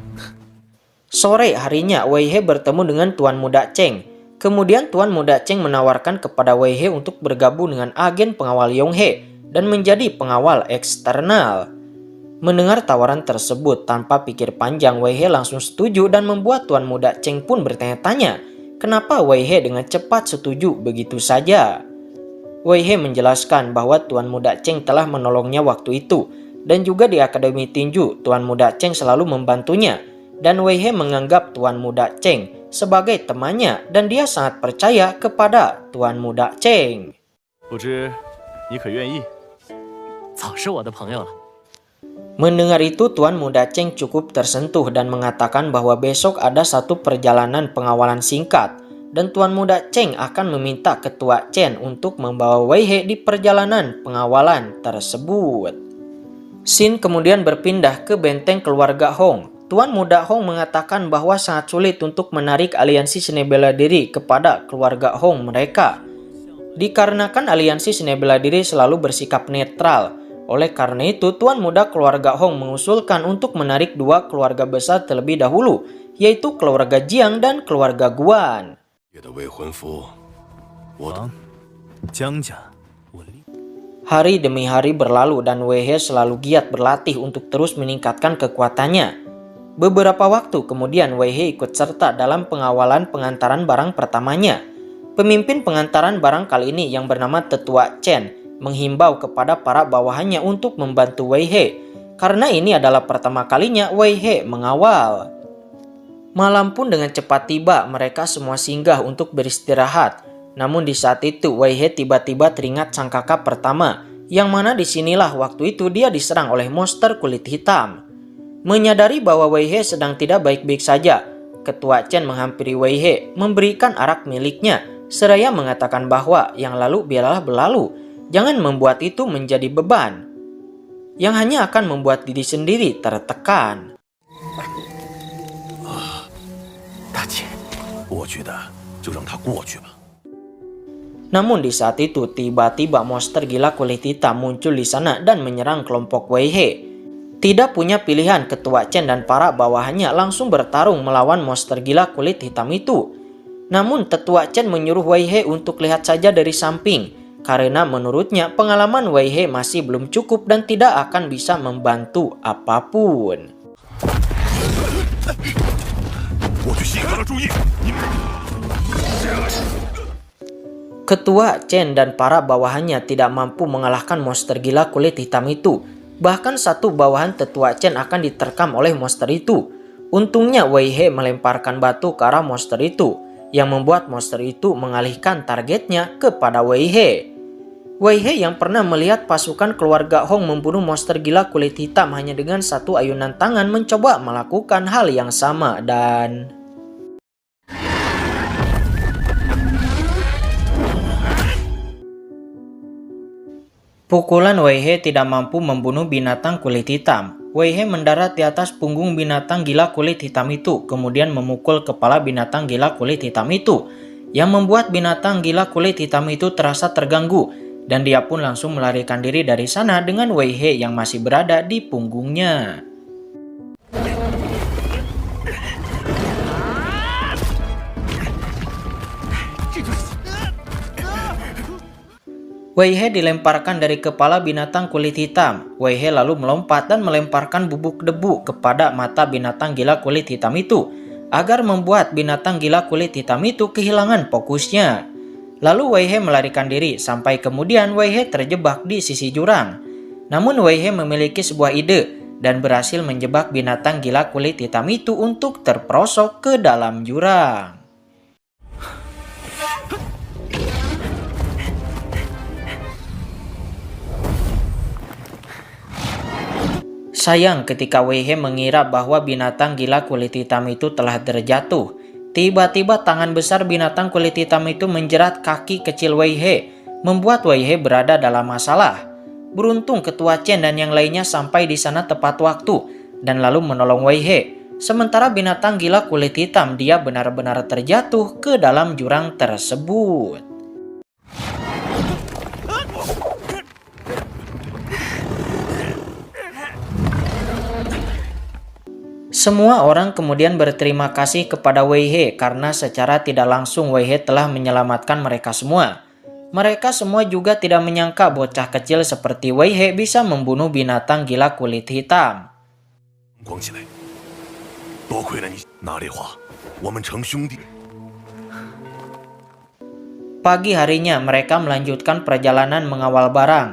Sore harinya, Wei He bertemu dengan Tuan Muda Cheng. Kemudian Tuan Muda Cheng menawarkan kepada Wei He untuk bergabung dengan agen pengawal Yong He dan menjadi pengawal eksternal. Mendengar tawaran tersebut, tanpa pikir panjang, Wei He langsung setuju dan membuat Tuan Muda Cheng pun bertanya-tanya, kenapa Wei He dengan cepat setuju begitu saja. Wei He menjelaskan bahwa Tuan Muda Cheng telah menolongnya waktu itu, dan juga di Akademi Tinju, Tuan Muda Cheng selalu membantunya, dan Wei He menganggap Tuan Muda Cheng sebagai temannya, dan dia sangat percaya kepada Tuan Muda Cheng. 不知你可愿意？ 早是我的朋友了。 Mendengar itu, Tuan Muda Cheng cukup tersentuh dan mengatakan bahwa besok ada satu perjalanan pengawalan singkat, dan Tuan Muda Cheng akan meminta Ketua Chen untuk membawa Wei He di perjalanan pengawalan tersebut. Scene kemudian berpindah ke benteng keluarga Hong. Tuan Muda Hong mengatakan bahwa sangat sulit untuk menarik aliansi seni bela diri kepada keluarga Hong mereka. Dikarenakan aliansi seni bela diri selalu bersikap netral. Oleh karena itu, Tuan Muda keluarga Hong mengusulkan untuk menarik dua keluarga besar terlebih dahulu, yaitu keluarga Jiang dan keluarga Guan. Hari demi hari berlalu dan Wei He selalu giat berlatih untuk terus meningkatkan kekuatannya. Beberapa waktu kemudian Wei He ikut serta dalam pengawalan pengantaran barang pertamanya. Pemimpin pengantaran barang kali ini yang bernama Tetua Chen menghimbau kepada para bawahannya untuk membantu Wei He, karena ini adalah pertama kalinya Wei He mengawal. Malam pun dengan cepat tiba, mereka semua singgah untuk beristirahat. Namun di saat itu Wei He tiba-tiba teringat sang kakak pertama, yang mana disinilah waktu itu dia diserang oleh monster kulit hitam. Menyadari bahwa Wei He sedang tidak baik-baik saja, Ketua Chen menghampiri Wei He, memberikan arak miliknya, seraya mengatakan bahwa yang lalu biarlah berlalu, jangan membuat itu menjadi beban, yang hanya akan membuat diri sendiri tertekan. Namun di saat itu tiba-tiba monster gila kulit hitam muncul di sana dan menyerang kelompok Wei He. Tidak punya pilihan, Ketua Chen dan para bawahannya langsung bertarung melawan monster gila kulit hitam itu. Namun Tetua Chen menyuruh Wei He untuk lihat saja dari samping, karena menurutnya pengalaman Wei He masih belum cukup dan tidak akan bisa membantu apapun. Ketua Chen dan para bawahannya tidak mampu mengalahkan monster gila kulit hitam itu. Bahkan satu bawahan Tetua Chen akan diterkam oleh monster itu. Untungnya Wei He melemparkan batu ke arah monster itu, yang membuat monster itu mengalihkan targetnya kepada Wei He. Wei He yang pernah melihat pasukan keluarga Hong membunuh monster gila kulit hitam hanya dengan satu ayunan tangan mencoba melakukan hal yang sama dan... Pukulan Wei He tidak mampu membunuh binatang kulit hitam. Wei He mendarat di atas punggung binatang gila kulit hitam itu, kemudian memukul kepala binatang gila kulit hitam itu, yang membuat binatang gila kulit hitam itu terasa terganggu, dan dia pun langsung melarikan diri dari sana dengan Wei He yang masih berada di punggungnya. Wei He dilemparkan dari kepala binatang kulit hitam. Wei He lalu melompat dan melemparkan bubuk debu kepada mata binatang gila kulit hitam itu, agar membuat binatang gila kulit hitam itu kehilangan fokusnya. Lalu Wei He melarikan diri sampai kemudian Wei He terjebak di sisi jurang. Namun Wei He memiliki sebuah ide dan berhasil menjebak binatang gila kulit hitam itu untuk terperosok ke dalam jurang. Sayang, ketika Wei He mengira bahwa binatang gila kulit hitam itu telah terjatuh, tiba-tiba tangan besar binatang kulit hitam itu menjerat kaki kecil Wei He, membuat Wei He berada dalam masalah. Beruntung Ketua Chen dan yang lainnya sampai di sana tepat waktu dan lalu menolong Wei He. Sementara binatang gila kulit hitam dia benar-benar terjatuh ke dalam jurang tersebut. Semua orang kemudian berterima kasih kepada Wei He karena secara tidak langsung Wei He telah menyelamatkan mereka semua. Mereka semua juga tidak menyangka bocah kecil seperti Wei He bisa membunuh binatang gila kulit hitam. Pagi harinya mereka melanjutkan perjalanan mengawal barang.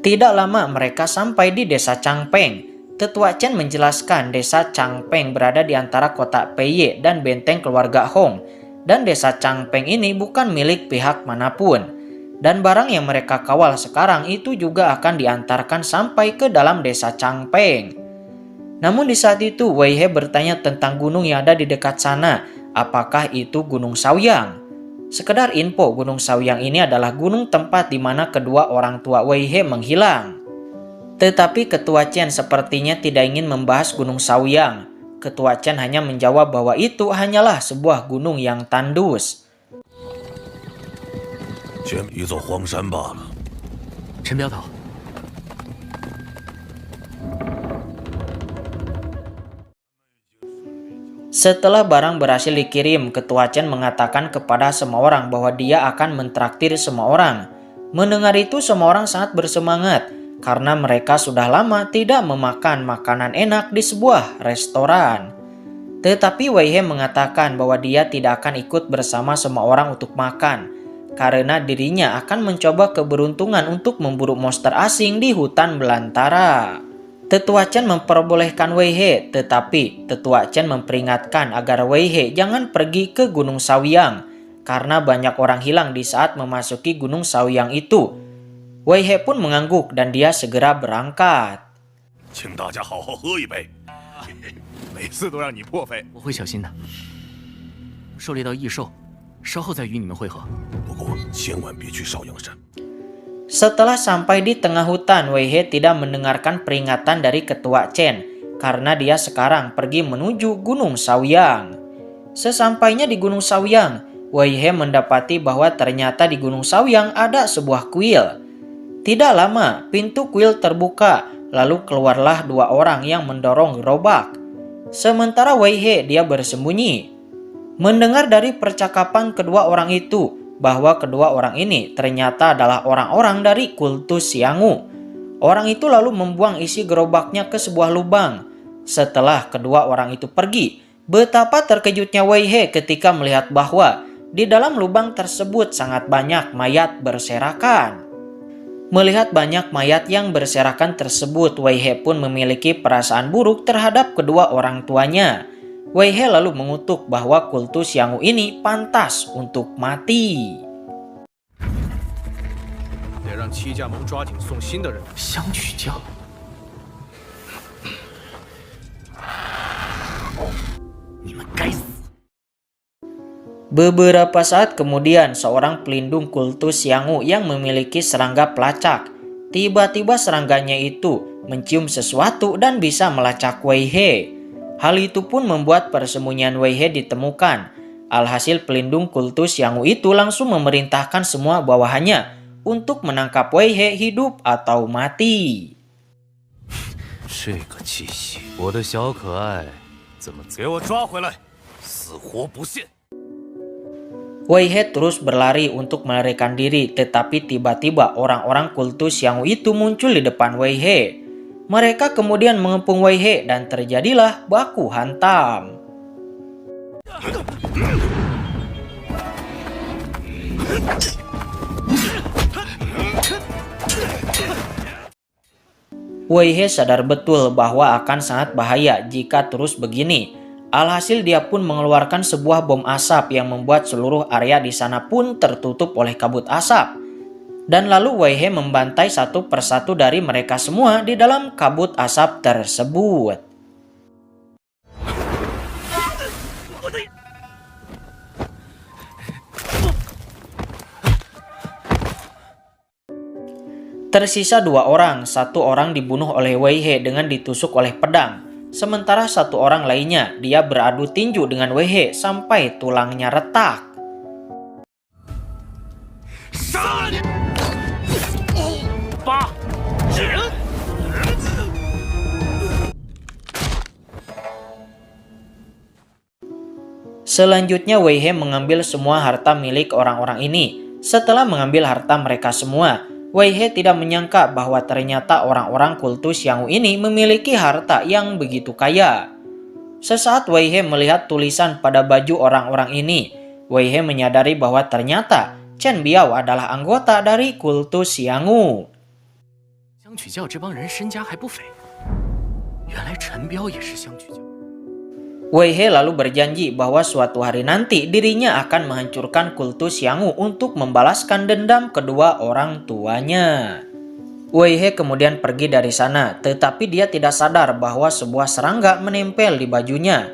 Tidak lama mereka sampai di desa Changpeng. Tetua Chen menjelaskan desa Changpeng berada di antara kota Peiye dan benteng keluarga Hong. Dan desa Changpeng ini bukan milik pihak manapun. Dan barang yang mereka kawal sekarang itu juga akan diantarkan sampai ke dalam desa Changpeng. Namun di saat itu Wei He bertanya tentang gunung yang ada di dekat sana. Apakah itu Gunung Shaoyang? Sekedar info, Gunung Shaoyang ini adalah gunung tempat di mana kedua orang tua Wei He menghilang. Tetapi Ketua Chen sepertinya tidak ingin membahas Gunung Shaoyang. Ketua Chen hanya menjawab bahwa itu hanyalah sebuah gunung yang tandus. Chen Biao. Setelah barang berhasil dikirim, Ketua Chen mengatakan kepada semua orang bahwa dia akan mentraktir semua orang. Mendengar itu semua orang sangat bersemangat. Karena mereka sudah lama tidak memakan makanan enak di sebuah restoran. Tetapi Wei He mengatakan bahwa dia tidak akan ikut bersama semua orang untuk makan. Karena dirinya akan mencoba keberuntungan untuk memburu monster asing di hutan belantara. Tetua Chen memperbolehkan Wei He, tetapi Tetua Chen memperingatkan agar Wei He jangan pergi ke Gunung Shaoyang. Karena banyak orang hilang di saat memasuki Gunung Shaoyang itu. Wei He pun mengangguk dan dia segera berangkat. Setelah sampai di tengah hutan, Wei He tidak mendengarkan peringatan dari Ketua Chen karena dia sekarang pergi menuju Gunung Shaoyang. Sesampainya di Gunung Shaoyang, Wei He mendapati bahwa ternyata di Gunung Shaoyang ada sebuah kuil. Tidak lama, pintu kuil terbuka, lalu keluarlah dua orang yang mendorong gerobak. Sementara Wei He dia bersembunyi. Mendengar dari percakapan kedua orang itu, bahwa kedua orang ini ternyata adalah orang-orang dari kultus Xianghu. Orang itu lalu membuang isi gerobaknya ke sebuah lubang. Setelah kedua orang itu pergi, betapa terkejutnya Wei He ketika melihat bahwa di dalam lubang tersebut sangat banyak mayat berserakan. Melihat banyak mayat yang berserakan tersebut, Wei He pun memiliki perasaan buruk terhadap kedua orang tuanya. Wei He lalu mengutuk bahwa kultus Xianghu ini pantas untuk mati. Beberapa saat kemudian, seorang pelindung kultus Xianghu yang memiliki serangga pelacak. Tiba-tiba serangganya itu mencium sesuatu dan bisa melacak Wei He. Hal itu pun membuat persembunyian Wei He ditemukan. Alhasil pelindung kultus Xianghu itu langsung memerintahkan semua bawahannya untuk menangkap Wei He hidup atau mati. Wei He terus berlari untuk melarikan diri, tetapi tiba-tiba orang-orang kultus Xianghu itu muncul di depan Wei He. Mereka kemudian mengepung Wei He dan terjadilah baku hantam. Wei He sadar betul bahwa akan sangat bahaya jika terus begini. Alhasil dia pun mengeluarkan sebuah bom asap yang membuat seluruh area di sana pun tertutup oleh kabut asap. Dan lalu Wei He membantai satu persatu dari mereka semua di dalam kabut asap tersebut. Tersisa dua orang, satu orang dibunuh oleh Wei He dengan ditusuk oleh pedang. Sementara satu orang lainnya, dia beradu tinju dengan Wei He sampai tulangnya retak. Selanjutnya Wei He mengambil semua harta milik orang-orang ini. Setelah mengambil harta mereka semua, Wei He tidak menyangka bahwa ternyata orang-orang kultus Xianghu ini memiliki harta yang begitu kaya. Sesaat Wei He melihat tulisan pada baju orang-orang ini, Wei He menyadari bahwa ternyata Chen Biao adalah anggota dari kultus Xianghu. 香曲教这帮人身家还不菲，原来陈彪也是香曲教。 Wei He lalu berjanji bahwa suatu hari nanti dirinya akan menghancurkan kultus Xianghu untuk membalaskan dendam kedua orang tuanya. Wei He kemudian pergi dari sana, tetapi dia tidak sadar bahwa sebuah serangga menempel di bajunya.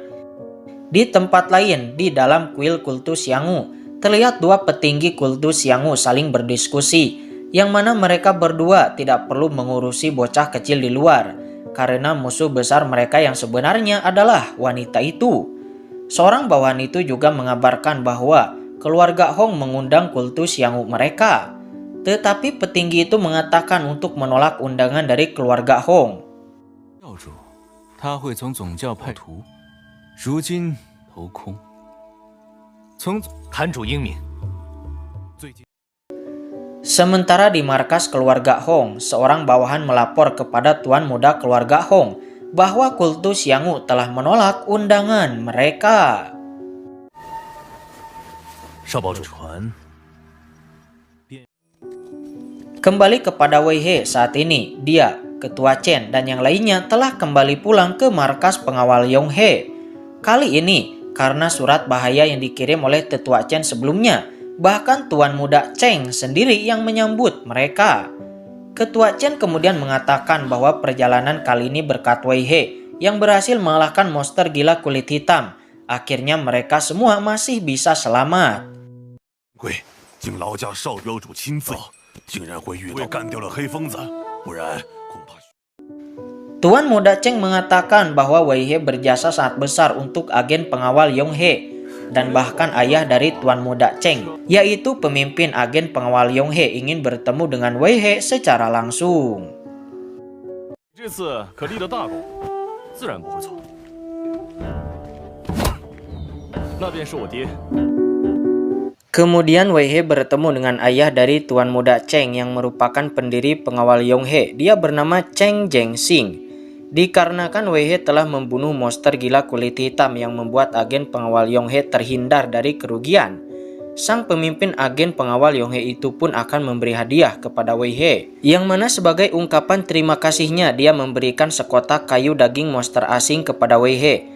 Di tempat lain, di dalam kuil kultus Xianghu, terlihat dua petinggi kultus Xianghu saling berdiskusi, yang mana mereka berdua tidak perlu mengurusi bocah kecil di luar, karena musuh besar mereka yang sebenarnya adalah wanita itu. Seorang bawahan itu juga mengabarkan bahwa keluarga Hong mengundang kultus Xianghu mereka. Tetapi petinggi itu mengatakan untuk menolak undangan dari keluarga Hong. 教主，他会从总教派徒，如今投空。从坛主英明， Sementara di markas keluarga Hong, seorang bawahan melapor kepada tuan muda keluarga Hong bahwa kultus Xianghu telah menolak undangan mereka. 少保主传， Kembali kepada Wei He saat ini, dia, Ketua Chen, dan yang lainnya telah kembali pulang ke markas pengawal Yonghe. Kali ini, karena surat bahaya yang dikirim oleh Tetua Chen sebelumnya, bahkan Tuan Muda Cheng sendiri yang menyambut mereka. Ketua Chen kemudian mengatakan bahwa perjalanan kali ini berkat Wei He yang berhasil mengalahkan monster gila kulit hitam. Akhirnya mereka semua masih bisa selamat. 贵，经劳驾少标主亲自，竟然会遇到干掉了黑疯子，不然恐怕。 Tuan Muda Cheng mengatakan bahwa Wei He berjasa sangat besar untuk agen pengawal Yonghe dan bahkan ayah dari Tuan Muda Cheng, yaitu pemimpin agen pengawal Yonghe ingin bertemu dengan Wei He secara langsung. 这次可立了大功，自然不会错。那便是我爹。 Kemudian Wei He bertemu dengan ayah dari Tuan Muda Cheng yang merupakan pendiri pengawal Yonghe. Dia bernama Cheng Zhengxing. Dikarenakan Wei He telah membunuh monster gila kulit hitam yang membuat agen pengawal Yonghe terhindar dari kerugian, sang pemimpin agen pengawal Yonghe itu pun akan memberi hadiah kepada Wei He, yang mana sebagai ungkapan terima kasihnya dia memberikan sekotak kayu daging monster asing kepada Wei He.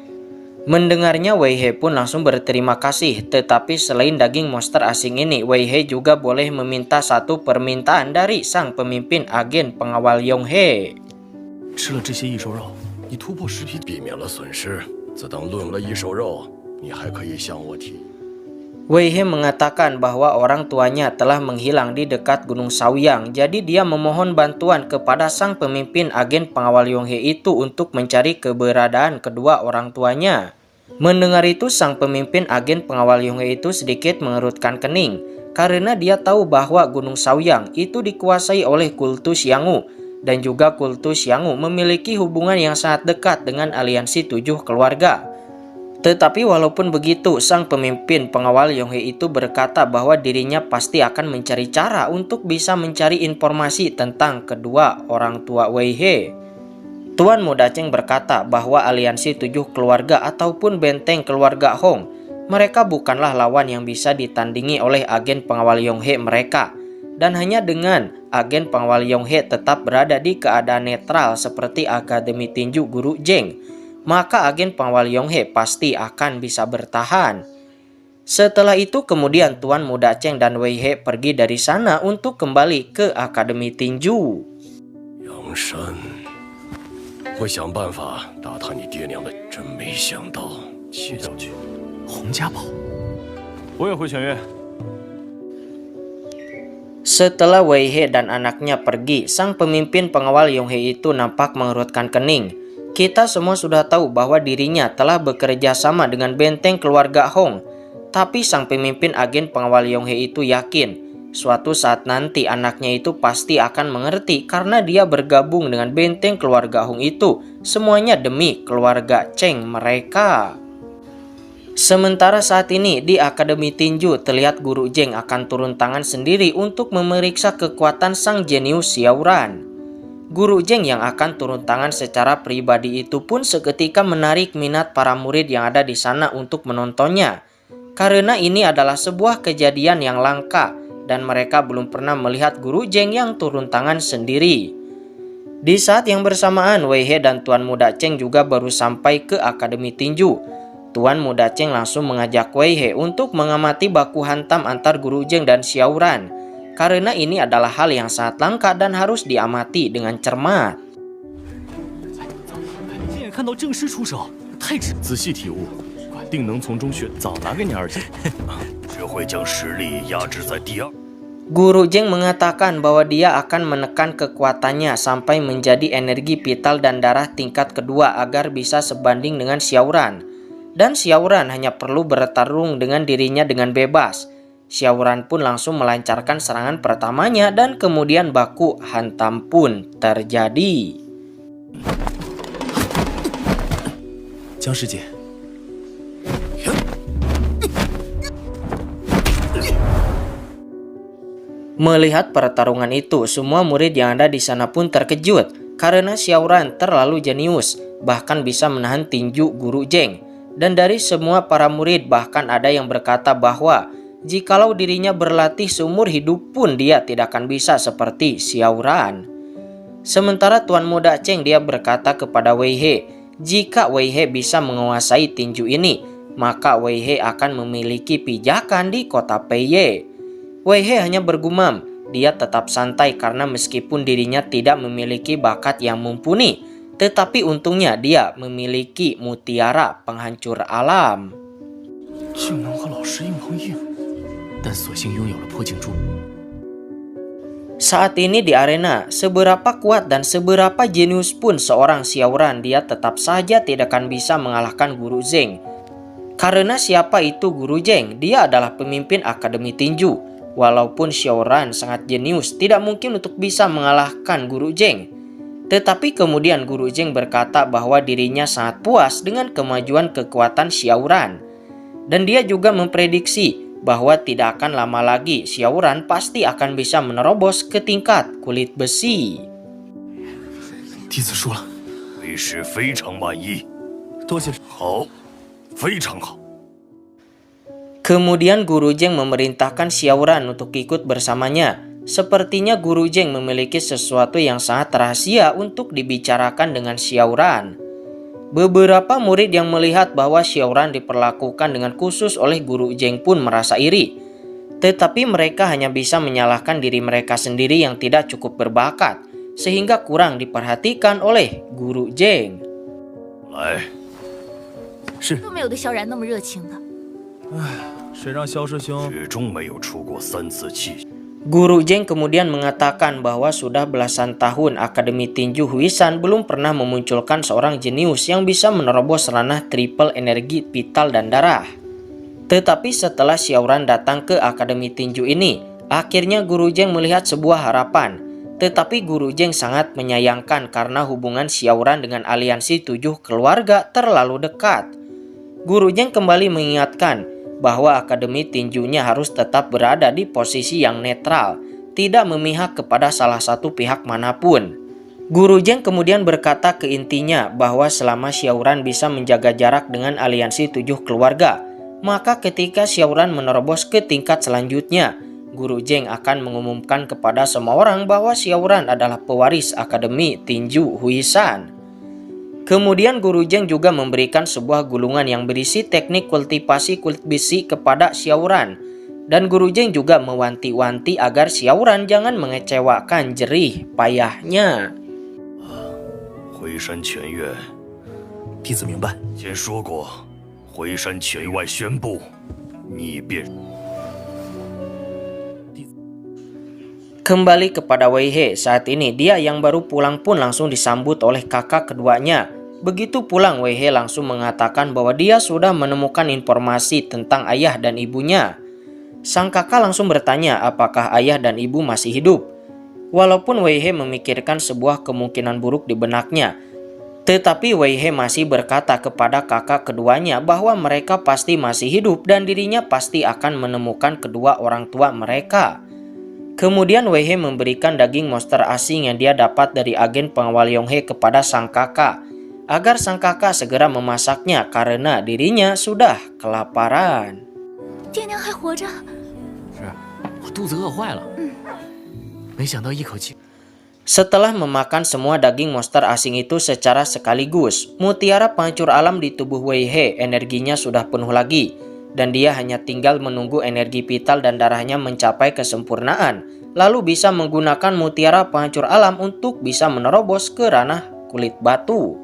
Mendengarnya Wei He pun langsung berterima kasih, tetapi selain daging monster asing ini, Wei He juga boleh meminta satu permintaan dari sang pemimpin agen pengawal Yonghe. 吃了这些异兽肉，你突破10匹， 避免了损失，自当论了异兽肉，你还可以向我提。 Wei He mengatakan bahwa orang tuanya telah menghilang di dekat Gunung Shaoyang, jadi dia memohon bantuan kepada sang pemimpin agen pengawal Yonghe itu untuk mencari keberadaan kedua orang tuanya. Mendengar itu, sang pemimpin agen pengawal Yonghe itu sedikit mengerutkan kening, karena dia tahu bahwa Gunung Shaoyang itu dikuasai oleh kultus Xianghu, dan juga kultus Xianghu memiliki hubungan yang sangat dekat dengan aliansi 7 keluarga. Tetapi walaupun begitu, sang pemimpin pengawal Yonghe itu berkata bahwa dirinya pasti akan mencari cara untuk bisa mencari informasi tentang kedua orang tua Wei He. Tuan Muda Cheng berkata bahwa aliansi 7 keluarga ataupun benteng keluarga Hong, mereka bukanlah lawan yang bisa ditandingi oleh agen pengawal Yonghe mereka. Dan hanya dengan agen pengawal Yonghe tetap berada di keadaan netral seperti Akademi Tinju Guru Zheng, maka agen pengawal Yonghe pasti akan bisa bertahan. Setelah itu kemudian Tuan Muda Cheng dan Wei He pergi dari sana untuk kembali ke Akademi Tinju. 杨山会想办法打探你爹娘的，真没想到。谢将军，洪家堡，我也回犬院。 Setelah Wei He dan anaknya pergi, sang pemimpin pengawal Yonghe itu nampak mengerutkan kening. Kita semua sudah tahu bahwa dirinya telah bekerja sama dengan benteng keluarga Hong. Tapi sang pemimpin agen pengawal Yonghe itu yakin suatu saat nanti anaknya itu pasti akan mengerti karena dia bergabung dengan benteng keluarga Hong itu. Semuanya demi keluarga Cheng mereka. Sementara saat ini di Akademi Tinju terlihat Guru Zheng akan turun tangan sendiri untuk memeriksa kekuatan sang jenius Xiaoran. Guru Zheng yang akan turun tangan secara pribadi itu pun seketika menarik minat para murid yang ada di sana untuk menontonnya. Karena ini adalah sebuah kejadian yang langka dan mereka belum pernah melihat Guru Zheng yang turun tangan sendiri. Di saat yang bersamaan, Wei He dan Tuan Muda Cheng juga baru sampai ke Akademi Tinju. Tuan Muda Cheng langsung mengajak Wei He untuk mengamati baku hantam antar Guru Zheng dan Xiaoran. Karena ini adalah hal yang sangat langka dan harus diamati dengan cermat. 亲眼看到正师出手，太仔细体悟，定能从中学早拿给你二姐。只会将实力压制在第二。 Guru Zheng mengatakan bahwa dia akan menekan kekuatannya sampai menjadi energi vital dan darah tingkat kedua agar bisa sebanding dengan Xiaoran. Dan Xiaoran hanya perlu bertarung dengan dirinya dengan bebas. Xiaoran pun langsung melancarkan serangan pertamanya dan kemudian baku hantam pun terjadi.江师姐， Melihat pertarungan itu, semua murid yang ada di sana pun terkejut karena Xiaoran terlalu jenius, bahkan bisa menahan tinju Guru Zheng. Dan dari semua para murid bahkan ada yang berkata bahwa jikalau dirinya berlatih seumur hidup pun dia tidak akan bisa seperti Xiaoran. Sementara Tuan Muda Cheng dia berkata kepada Wei He, jika Wei He bisa menguasai tinju ini, maka Wei He akan memiliki pijakan di kota Peiye. Wei He hanya bergumam, dia tetap santai karena meskipun dirinya tidak memiliki bakat yang mumpuni, tetapi untungnya dia memiliki mutiara penghancur alam. 竟能和老师硬碰硬，但所幸拥有了破镜珠。 Saat ini di arena, seberapa kuat dan seberapa jenius pun seorang Xiaoran, dia tetap saja tidak akan bisa mengalahkan Guru Zheng. Karena siapa itu Guru Zheng? Dia adalah pemimpin Akademi Tinju. Walaupun Xiaoran sangat jenius, tidak mungkin untuk bisa mengalahkan Guru Zheng. Tetapi kemudian Guru Zheng berkata bahwa dirinya sangat puas dengan kemajuan kekuatan Xiaoran. Dan dia juga memprediksi bahwa tidak akan lama lagi Xiaoran pasti akan bisa menerobos ke tingkat kulit besi. 弟子输了，为师非常满意。多谢。好，非常好。 Kemudian Guru Zheng memerintahkan Xiaoran untuk ikut bersamanya. Sepertinya Guru Zheng memiliki sesuatu yang sangat rahasia untuk dibicarakan dengan Xiaoran. Beberapa murid yang melihat bahwa Xiaoran diperlakukan dengan khusus oleh Guru Zheng pun merasa iri. Tetapi mereka hanya bisa menyalahkan diri mereka sendiri yang tidak cukup berbakat, sehingga kurang diperhatikan oleh Guru Zheng. 来，都没有对萧然那么热情的。 谁让萧师兄？始终没有出过3次气。 Guru Zheng kemudian mengatakan bahwa sudah belasan tahun Akademi Tinju Huishan belum pernah memunculkan seorang jenius yang bisa menerobos ranah triple energi vital dan darah. Tetapi setelah Xiaoran datang ke Akademi Tinju ini, akhirnya Guru Zheng melihat sebuah harapan. Tetapi Guru Zheng sangat menyayangkan karena hubungan Xiaoran dengan aliansi 7 keluarga terlalu dekat. Guru Zheng kembali mengingatkan bahwa Akademi Tinjunya harus tetap berada di posisi yang netral, tidak memihak kepada salah satu pihak manapun. Guru Zheng kemudian berkata ke intinya bahwa selama Xiaoran bisa menjaga jarak dengan aliansi 7 keluarga, maka ketika Xiaoran menerobos ke tingkat selanjutnya, Guru Zheng akan mengumumkan kepada semua orang bahwa Xiaoran adalah pewaris Akademi Tinju Huishan. Kemudian Guru Zheng juga memberikan sebuah gulungan yang berisi teknik kultivasi kulit besi kepada Xiaoran. Dan Guru Zheng juga mewanti-wanti agar Xiaoran jangan mengecewakan jerih payahnya. 回山全院，弟子明白。先说过，回山全外宣布，你便。 Kembali kepada Wei He, saat ini dia yang baru pulang pun langsung disambut oleh kakak keduanya. Begitu pulang, Wei He langsung mengatakan bahwa dia sudah menemukan informasi tentang ayah dan ibunya. Sang kakak langsung bertanya apakah ayah dan ibu masih hidup. Walaupun Wei He memikirkan sebuah kemungkinan buruk di benaknya, tetapi Wei He masih berkata kepada kakak keduanya bahwa mereka pasti masih hidup dan dirinya pasti akan menemukan kedua orang tua mereka. Kemudian Wei He memberikan daging monster asing yang dia dapat dari agen pengawal Yonghe kepada sang kakak, agar sang kakak segera memasaknya karena dirinya sudah kelaparan. 爹娘还活着。是，我肚子饿坏了。没想到一口气。 Setelah memakan semua daging monster asing itu secara sekaligus, mutiara penghancur alam di tubuh Wei He energinya sudah penuh lagi, dan dia hanya tinggal menunggu energi vital dan darahnya mencapai kesempurnaan, lalu bisa menggunakan mutiara penghancur alam untuk bisa menerobos ke ranah kulit batu.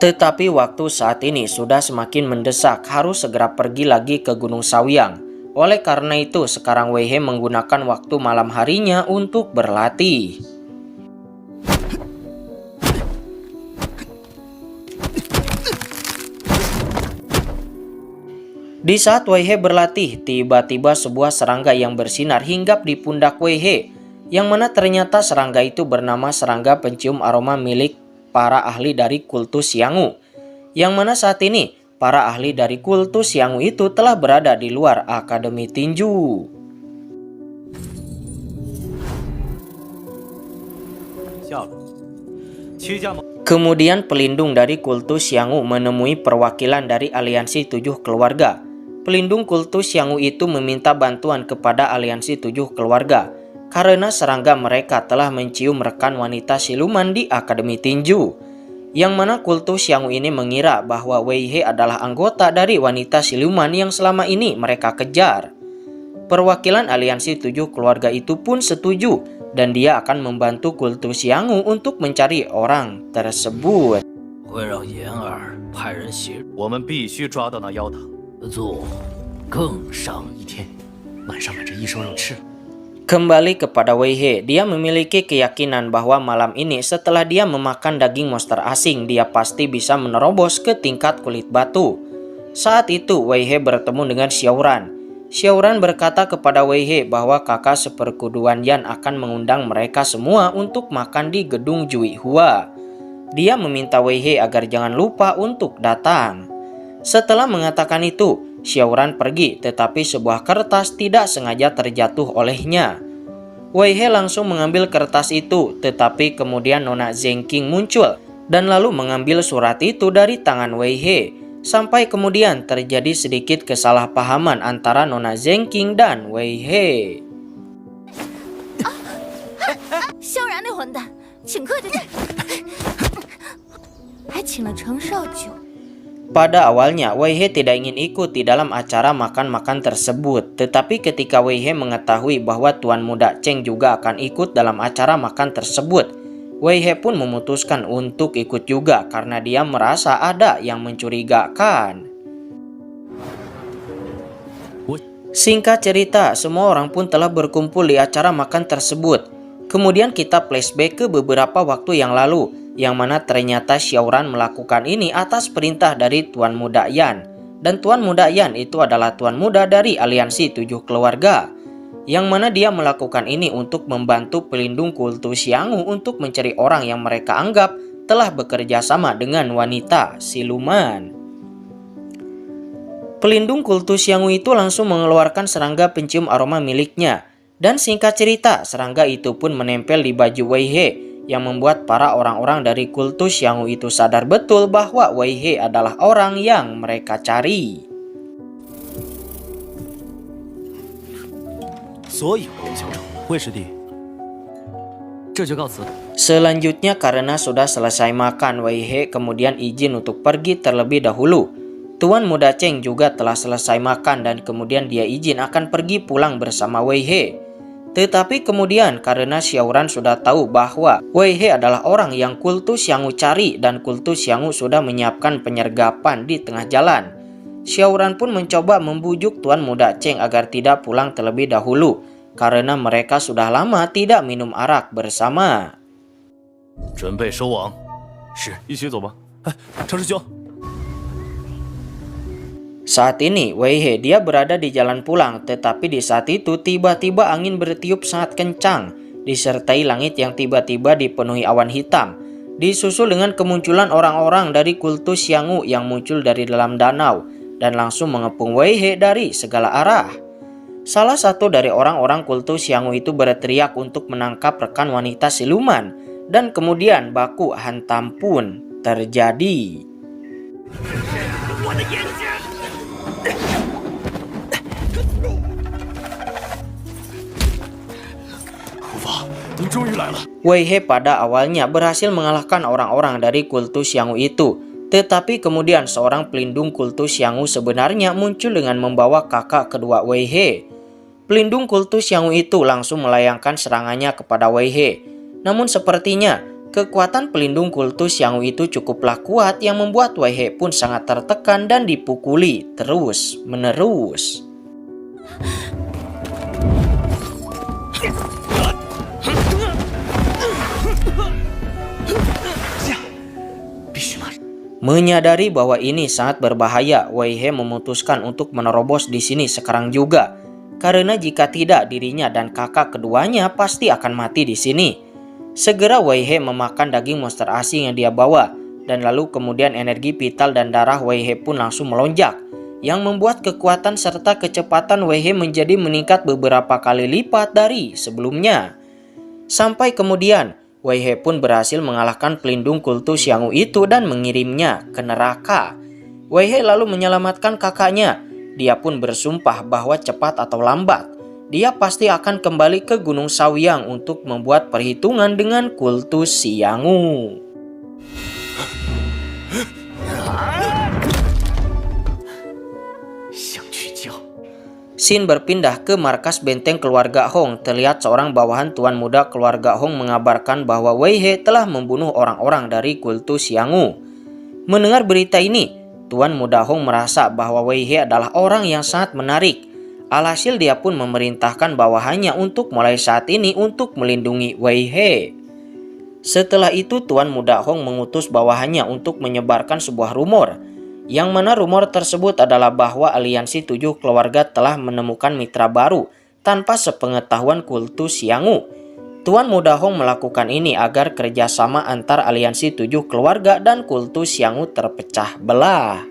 Tetapi waktu saat ini sudah semakin mendesak, harus segera pergi lagi ke Gunung Shaoyang. Oleh karena itu, sekarang Wei He menggunakan waktu malam harinya untuk berlatih. Di saat Wei He berlatih, tiba-tiba sebuah serangga yang bersinar hinggap di pundak Wei He, yang mana ternyata serangga itu bernama serangga pencium aroma milik para ahli dari kultus Xianghu, yang mana saat ini para ahli dari kultus Xianghu itu telah berada di luar Akademi Tinju. Kemudian pelindung dari kultus Xianghu menemui perwakilan dari aliansi 7 keluarga. Pelindung kultus Xianghu itu meminta bantuan kepada aliansi 7 keluarga karena serangga mereka telah mencium rekan wanita siluman di Akademi Tinju, yang mana kultus Xianghu ini mengira bahwa Wei He adalah anggota dari wanita siluman yang selama ini mereka kejar. Perwakilan aliansi 7 keluarga itu pun setuju dan dia akan membantu kultus Xianghu untuk mencari orang tersebut. 会让言儿派人协我们必须抓到那妖党。助更上一天，晚上把这一手肉吃了。 Kembali kepada Wei He, dia memiliki keyakinan bahwa malam ini setelah dia memakan daging monster asing, dia pasti bisa menerobos ke tingkat kulit batu. Saat itu Wei He bertemu dengan Xiaoran. Xiaoran berkata kepada Wei He bahwa kakak seperguruan Yan akan mengundang mereka semua untuk makan di gedung Jui Hua. Dia meminta Wei He agar jangan lupa untuk datang. Setelah mengatakan itu, Xiaoran pergi, tetapi sebuah kertas tidak sengaja terjatuh olehnya. Wei He langsung mengambil kertas itu, tetapi kemudian Nona Zengqing muncul dan lalu mengambil surat itu dari tangan Wei He. Sampai kemudian terjadi sedikit kesalahpahaman antara Nona Zengqing dan Wei He. 萧然那混蛋，请客就请，还请了程少九。 Pada awalnya, Wei He tidak ingin ikut di dalam acara makan-makan tersebut. Tetapi ketika Wei He mengetahui bahwa Tuan Muda Cheng juga akan ikut dalam acara makan tersebut, Wei He pun memutuskan untuk ikut juga karena dia merasa ada yang mencurigakan. Singkat cerita, semua orang pun telah berkumpul di acara makan tersebut. Kemudian kita flashback ke beberapa waktu yang lalu, yang mana ternyata Xiaoran melakukan ini atas perintah dari Tuan Muda Yan. Dan Tuan Muda Yan itu adalah Tuan Muda dari aliansi 7 keluarga, yang mana dia melakukan ini untuk membantu pelindung kultus Xianghu untuk mencari orang yang mereka anggap telah bekerja sama dengan wanita siluman. Pelindung kultus Xianghu itu langsung mengeluarkan serangga pencium aroma miliknya. Dan singkat cerita, serangga itu pun menempel di baju Wei He, yang membuat para orang-orang dari kultus Xianghu itu sadar betul bahwa Wei He adalah orang yang mereka cari. Selanjutnya karena sudah selesai makan, Wei He kemudian izin untuk pergi terlebih dahulu. Tuan Muda Cheng juga telah selesai makan dan kemudian dia izin akan pergi pulang bersama Wei He. Tetapi kemudian karena Xiaoran sudah tahu bahwa Wei He adalah orang yang kultus Xianghu cari dan kultus Xianghu sudah menyiapkan penyergapan di tengah jalan, Xiaoran pun mencoba membujuk Tuan Muda Cheng agar tidak pulang terlebih dahulu karena mereka sudah lama tidak minum arak bersama. 准备收网。是，一起走吧。程师兄， Saat ini Wei He dia berada di jalan pulang, tetapi di saat itu tiba-tiba angin bertiup sangat kencang, disertai langit yang tiba-tiba dipenuhi awan hitam, disusul dengan kemunculan orang-orang dari kultus Xianghu yang muncul dari dalam danau dan langsung mengepung Wei He dari segala arah. Salah satu dari orang-orang kultus Xianghu itu berteriak untuk menangkap rekan wanita siluman, dan kemudian baku hantam pun terjadi. 你终于来了！ Wei He pada awalnya berhasil mengalahkan orang-orang dari kultus Xianghu itu, tetapi kemudian seorang pelindung kultus Xianghu sebenarnya muncul dengan membawa kakak kedua Wei He. Pelindung kultus Xianghu itu langsung melayangkan serangannya kepada Wei He. Namun sepertinya kekuatan pelindung kultus Xianghu itu cukuplah kuat yang membuat Wei He pun sangat tertekan dan dipukuli terus-menerus. Menyadari bahwa ini sangat berbahaya, Wei He memutuskan untuk menerobos di sini sekarang juga. Karena jika tidak, dirinya dan kakak keduanya pasti akan mati di sini. Segera Wei He memakan daging monster asing yang dia bawa, dan lalu kemudian energi vital dan darah Wei He pun langsung melonjak, yang membuat kekuatan serta kecepatan Wei He menjadi meningkat beberapa kali lipat dari sebelumnya. Sampai kemudian Wei He pun berhasil mengalahkan pelindung kultus Xianghu itu dan mengirimnya ke neraka. Wei He lalu menyelamatkan kakaknya. Dia pun bersumpah bahwa cepat atau lambat, dia pasti akan kembali ke Gunung Shaoyang untuk membuat perhitungan dengan kultus Xianghu. Scene berpindah ke markas benteng keluarga Hong. Terlihat seorang bawahan tuan muda keluarga Hong mengabarkan bahwa Wei He telah membunuh orang-orang dari kultus Xianghu. Mendengar berita ini, tuan muda Hong merasa bahwa Wei He adalah orang yang sangat menarik. Alhasil dia pun memerintahkan bawahannya untuk mulai saat ini untuk melindungi Wei He. Setelah itu tuan muda Hong mengutus bawahannya untuk menyebarkan sebuah rumor, yang mana rumor tersebut adalah bahwa aliansi 7 keluarga telah menemukan mitra baru tanpa sepengetahuan kultus Xianghu. Tuan muda Hong melakukan ini agar kerjasama antar aliansi 7 keluarga dan kultus Xianghu terpecah belah.